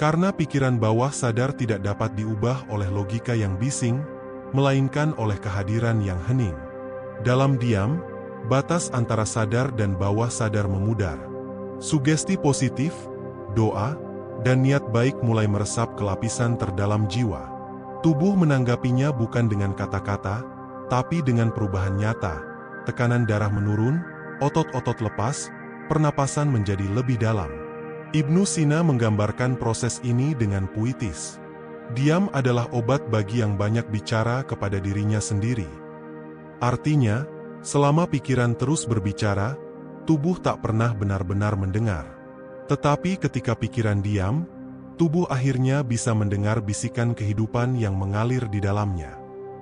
Karena pikiran bawah sadar tidak dapat diubah oleh logika yang bising, melainkan oleh kehadiran yang hening. Dalam diam, batas antara sadar dan bawah sadar memudar. Sugesti positif, doa, dan niat baik mulai meresap ke lapisan terdalam jiwa. Tubuh menanggapinya bukan dengan kata-kata, tapi dengan perubahan nyata. Tekanan darah menurun, otot-otot lepas, pernapasan menjadi lebih dalam. Ibnu Sina menggambarkan proses ini dengan puitis. Diam adalah obat bagi yang banyak bicara kepada dirinya sendiri. Artinya, selama pikiran terus berbicara, tubuh tak pernah benar-benar mendengar. Tetapi ketika pikiran diam, tubuh akhirnya bisa mendengar bisikan kehidupan yang mengalir di dalamnya.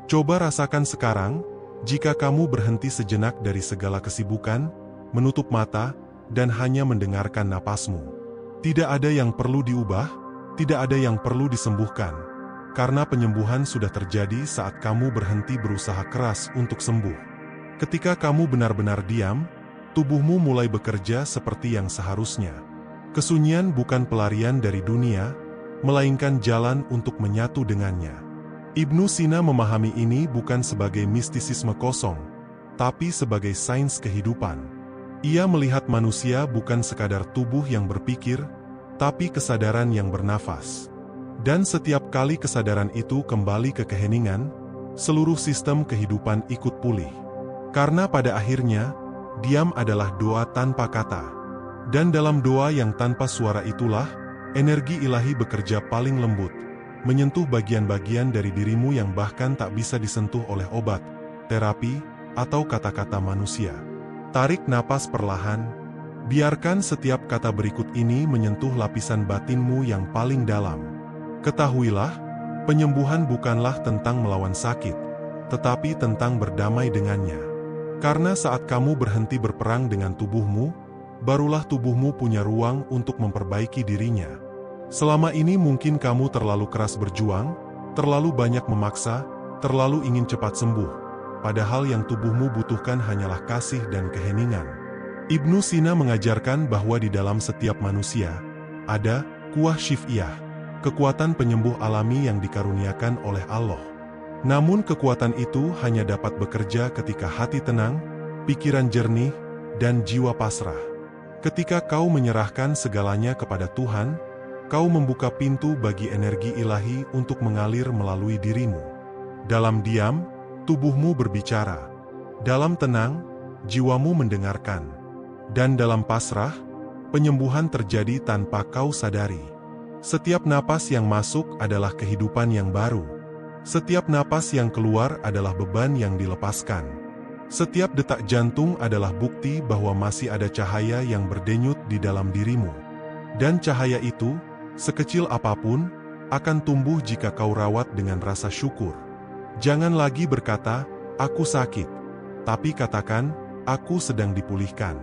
Coba rasakan sekarang, jika kamu berhenti sejenak dari segala kesibukan, menutup mata, dan hanya mendengarkan napasmu. Tidak ada yang perlu diubah, tidak ada yang perlu disembuhkan, karena penyembuhan sudah terjadi saat kamu berhenti berusaha keras untuk sembuh. Ketika kamu benar-benar diam, tubuhmu mulai bekerja seperti yang seharusnya. Kesunyian bukan pelarian dari dunia, melainkan jalan untuk menyatu dengannya. Ibnu Sina memahami ini bukan sebagai mistisisme kosong, tapi sebagai sains kehidupan. Ia melihat manusia bukan sekadar tubuh yang berpikir, tapi kesadaran yang bernafas. Dan setiap kali kesadaran itu kembali ke keheningan, seluruh sistem kehidupan ikut pulih. Karena pada akhirnya, diam adalah doa tanpa kata. Dan dalam doa yang tanpa suara itulah, energi ilahi bekerja paling lembut, menyentuh bagian-bagian dari dirimu yang bahkan tak bisa disentuh oleh obat, terapi, atau kata-kata manusia. Tarik napas perlahan, biarkan setiap kata berikut ini menyentuh lapisan batinmu yang paling dalam. Ketahuilah, penyembuhan bukanlah tentang melawan sakit, tetapi tentang berdamai dengannya. Karena saat kamu berhenti berperang dengan tubuhmu, barulah tubuhmu punya ruang untuk memperbaiki dirinya. Selama ini mungkin kamu terlalu keras berjuang, terlalu banyak memaksa, terlalu ingin cepat sembuh, padahal yang tubuhmu butuhkan hanyalah kasih dan keheningan. Ibnu Sina mengajarkan bahwa di dalam setiap manusia, ada kuwah syif'iyah, kekuatan penyembuh alami yang dikaruniakan oleh Allah. Namun kekuatan itu hanya dapat bekerja ketika hati tenang, pikiran jernih, dan jiwa pasrah. Ketika kau menyerahkan segalanya kepada Tuhan, kau membuka pintu bagi energi ilahi untuk mengalir melalui dirimu. Dalam diam, tubuhmu berbicara. Dalam tenang, jiwamu mendengarkan. Dan dalam pasrah, penyembuhan terjadi tanpa kau sadari. Setiap napas yang masuk adalah kehidupan yang baru. Setiap napas yang keluar adalah beban yang dilepaskan. Setiap detak jantung adalah bukti bahwa masih ada cahaya yang berdenyut di dalam dirimu. Dan cahaya itu, sekecil apapun, akan tumbuh jika kau rawat dengan rasa syukur. Jangan lagi berkata, "Aku sakit," tapi katakan, "Aku sedang dipulihkan."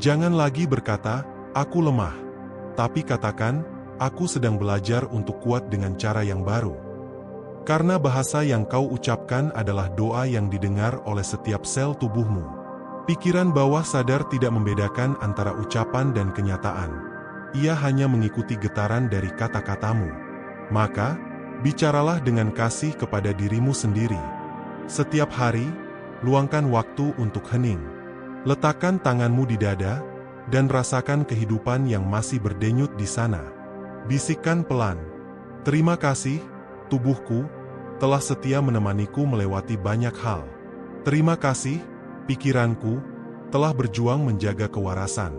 Jangan lagi berkata, "Aku lemah," tapi katakan, "Aku sedang belajar untuk kuat dengan cara yang baru." Karena bahasa yang kau ucapkan adalah doa yang didengar oleh setiap sel tubuhmu. Pikiran bawah sadar tidak membedakan antara ucapan dan kenyataan. ia hanya mengikuti getaran dari kata-katamu. Maka, bicaralah dengan kasih kepada dirimu sendiri. Setiap hari, luangkan waktu untuk hening. Letakkan tanganmu di dada, dan rasakan kehidupan yang masih berdenyut di sana. Bisikkan pelan, "Terima kasih, tubuhku, telah setia menemaniku melewati banyak hal. Terima kasih, pikiranku, telah berjuang menjaga kewarasan.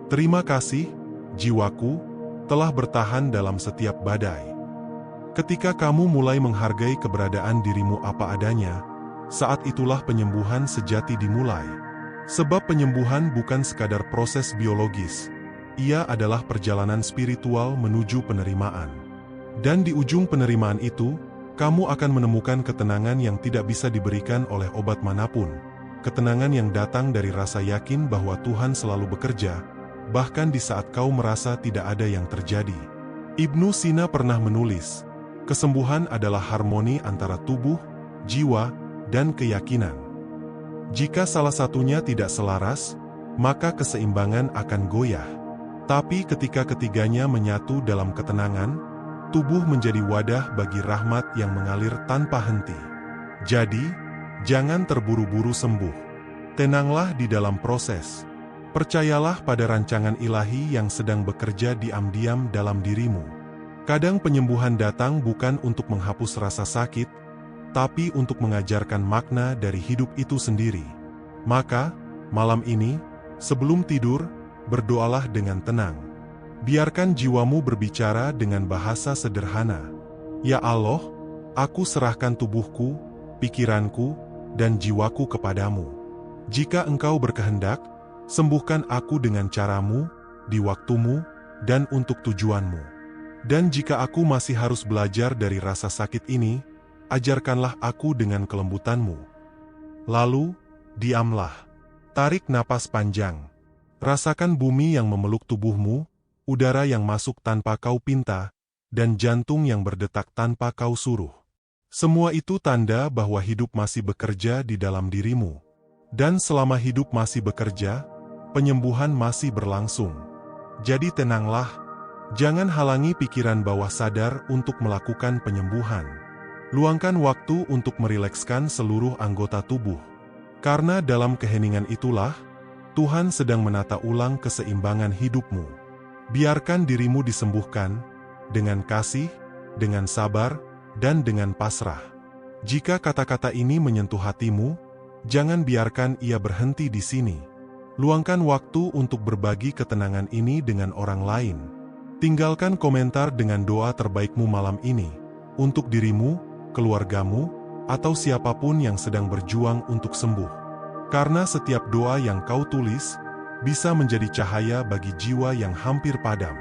Terima kasih, jiwaku, telah bertahan dalam setiap badai." Ketika kamu mulai menghargai keberadaan dirimu apa adanya, saat itulah penyembuhan sejati dimulai. Sebab penyembuhan bukan sekadar proses biologis, ia adalah perjalanan spiritual menuju penerimaan. Dan di ujung penerimaan itu, kamu akan menemukan ketenangan yang tidak bisa diberikan oleh obat manapun. Ketenangan yang datang dari rasa yakin bahwa Tuhan selalu bekerja, bahkan di saat kau merasa tidak ada yang terjadi. Ibnu Sina pernah menulis, kesembuhan adalah harmoni antara tubuh, jiwa, dan keyakinan. Jika salah satunya tidak selaras, maka keseimbangan akan goyah. Tapi ketika ketiganya menyatu dalam ketenangan, tubuh menjadi wadah bagi rahmat yang mengalir tanpa henti. Jadi, jangan terburu-buru sembuh. Tenanglah di dalam proses. Percayalah pada rancangan ilahi yang sedang bekerja diam-diam dalam dirimu. Kadang penyembuhan datang bukan untuk menghapus rasa sakit, tapi untuk mengajarkan makna dari hidup itu sendiri. Maka, malam ini, sebelum tidur, berdoalah dengan tenang. Biarkan jiwamu berbicara dengan bahasa sederhana. "Ya Allah, aku serahkan tubuhku, pikiranku, dan jiwaku kepadamu. Jika Engkau berkehendak, sembuhkan aku dengan caramu, di waktumu, dan untuk tujuanmu. Dan jika aku masih harus belajar dari rasa sakit ini, ajarkanlah aku dengan kelembutanmu." Lalu, diamlah. Tarik napas panjang. Rasakan bumi yang memeluk tubuhmu, udara yang masuk tanpa kau pinta, dan jantung yang berdetak tanpa kau suruh. Semua itu tanda bahwa hidup masih bekerja di dalam dirimu. Dan selama hidup masih bekerja, penyembuhan masih berlangsung. Jadi tenanglah. Jangan halangi pikiran bawah sadar untuk melakukan penyembuhan. Luangkan waktu untuk merilekskan seluruh anggota tubuh. Karena dalam keheningan itulah, Tuhan sedang menata ulang keseimbangan hidupmu. Biarkan dirimu disembuhkan, dengan kasih, dengan sabar, dan dengan pasrah. Jika kata-kata ini menyentuh hatimu, jangan biarkan ia berhenti di sini. Luangkan waktu untuk berbagi ketenangan ini dengan orang lain. Tinggalkan komentar dengan doa terbaikmu malam ini, untuk dirimu, keluargamu, atau siapapun yang sedang berjuang untuk sembuh. Karena setiap doa yang kau tulis, bisa menjadi cahaya bagi jiwa yang hampir padam.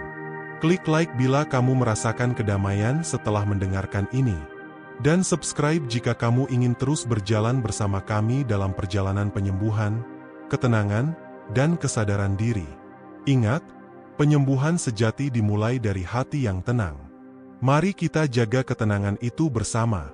Klik like bila kamu merasakan kedamaian setelah mendengarkan ini. Dan subscribe jika kamu ingin terus berjalan bersama kami dalam perjalanan penyembuhan, ketenangan, dan kesadaran diri. Ingat, penyembuhan sejati dimulai dari hati yang tenang. Mari kita jaga ketenangan itu bersama.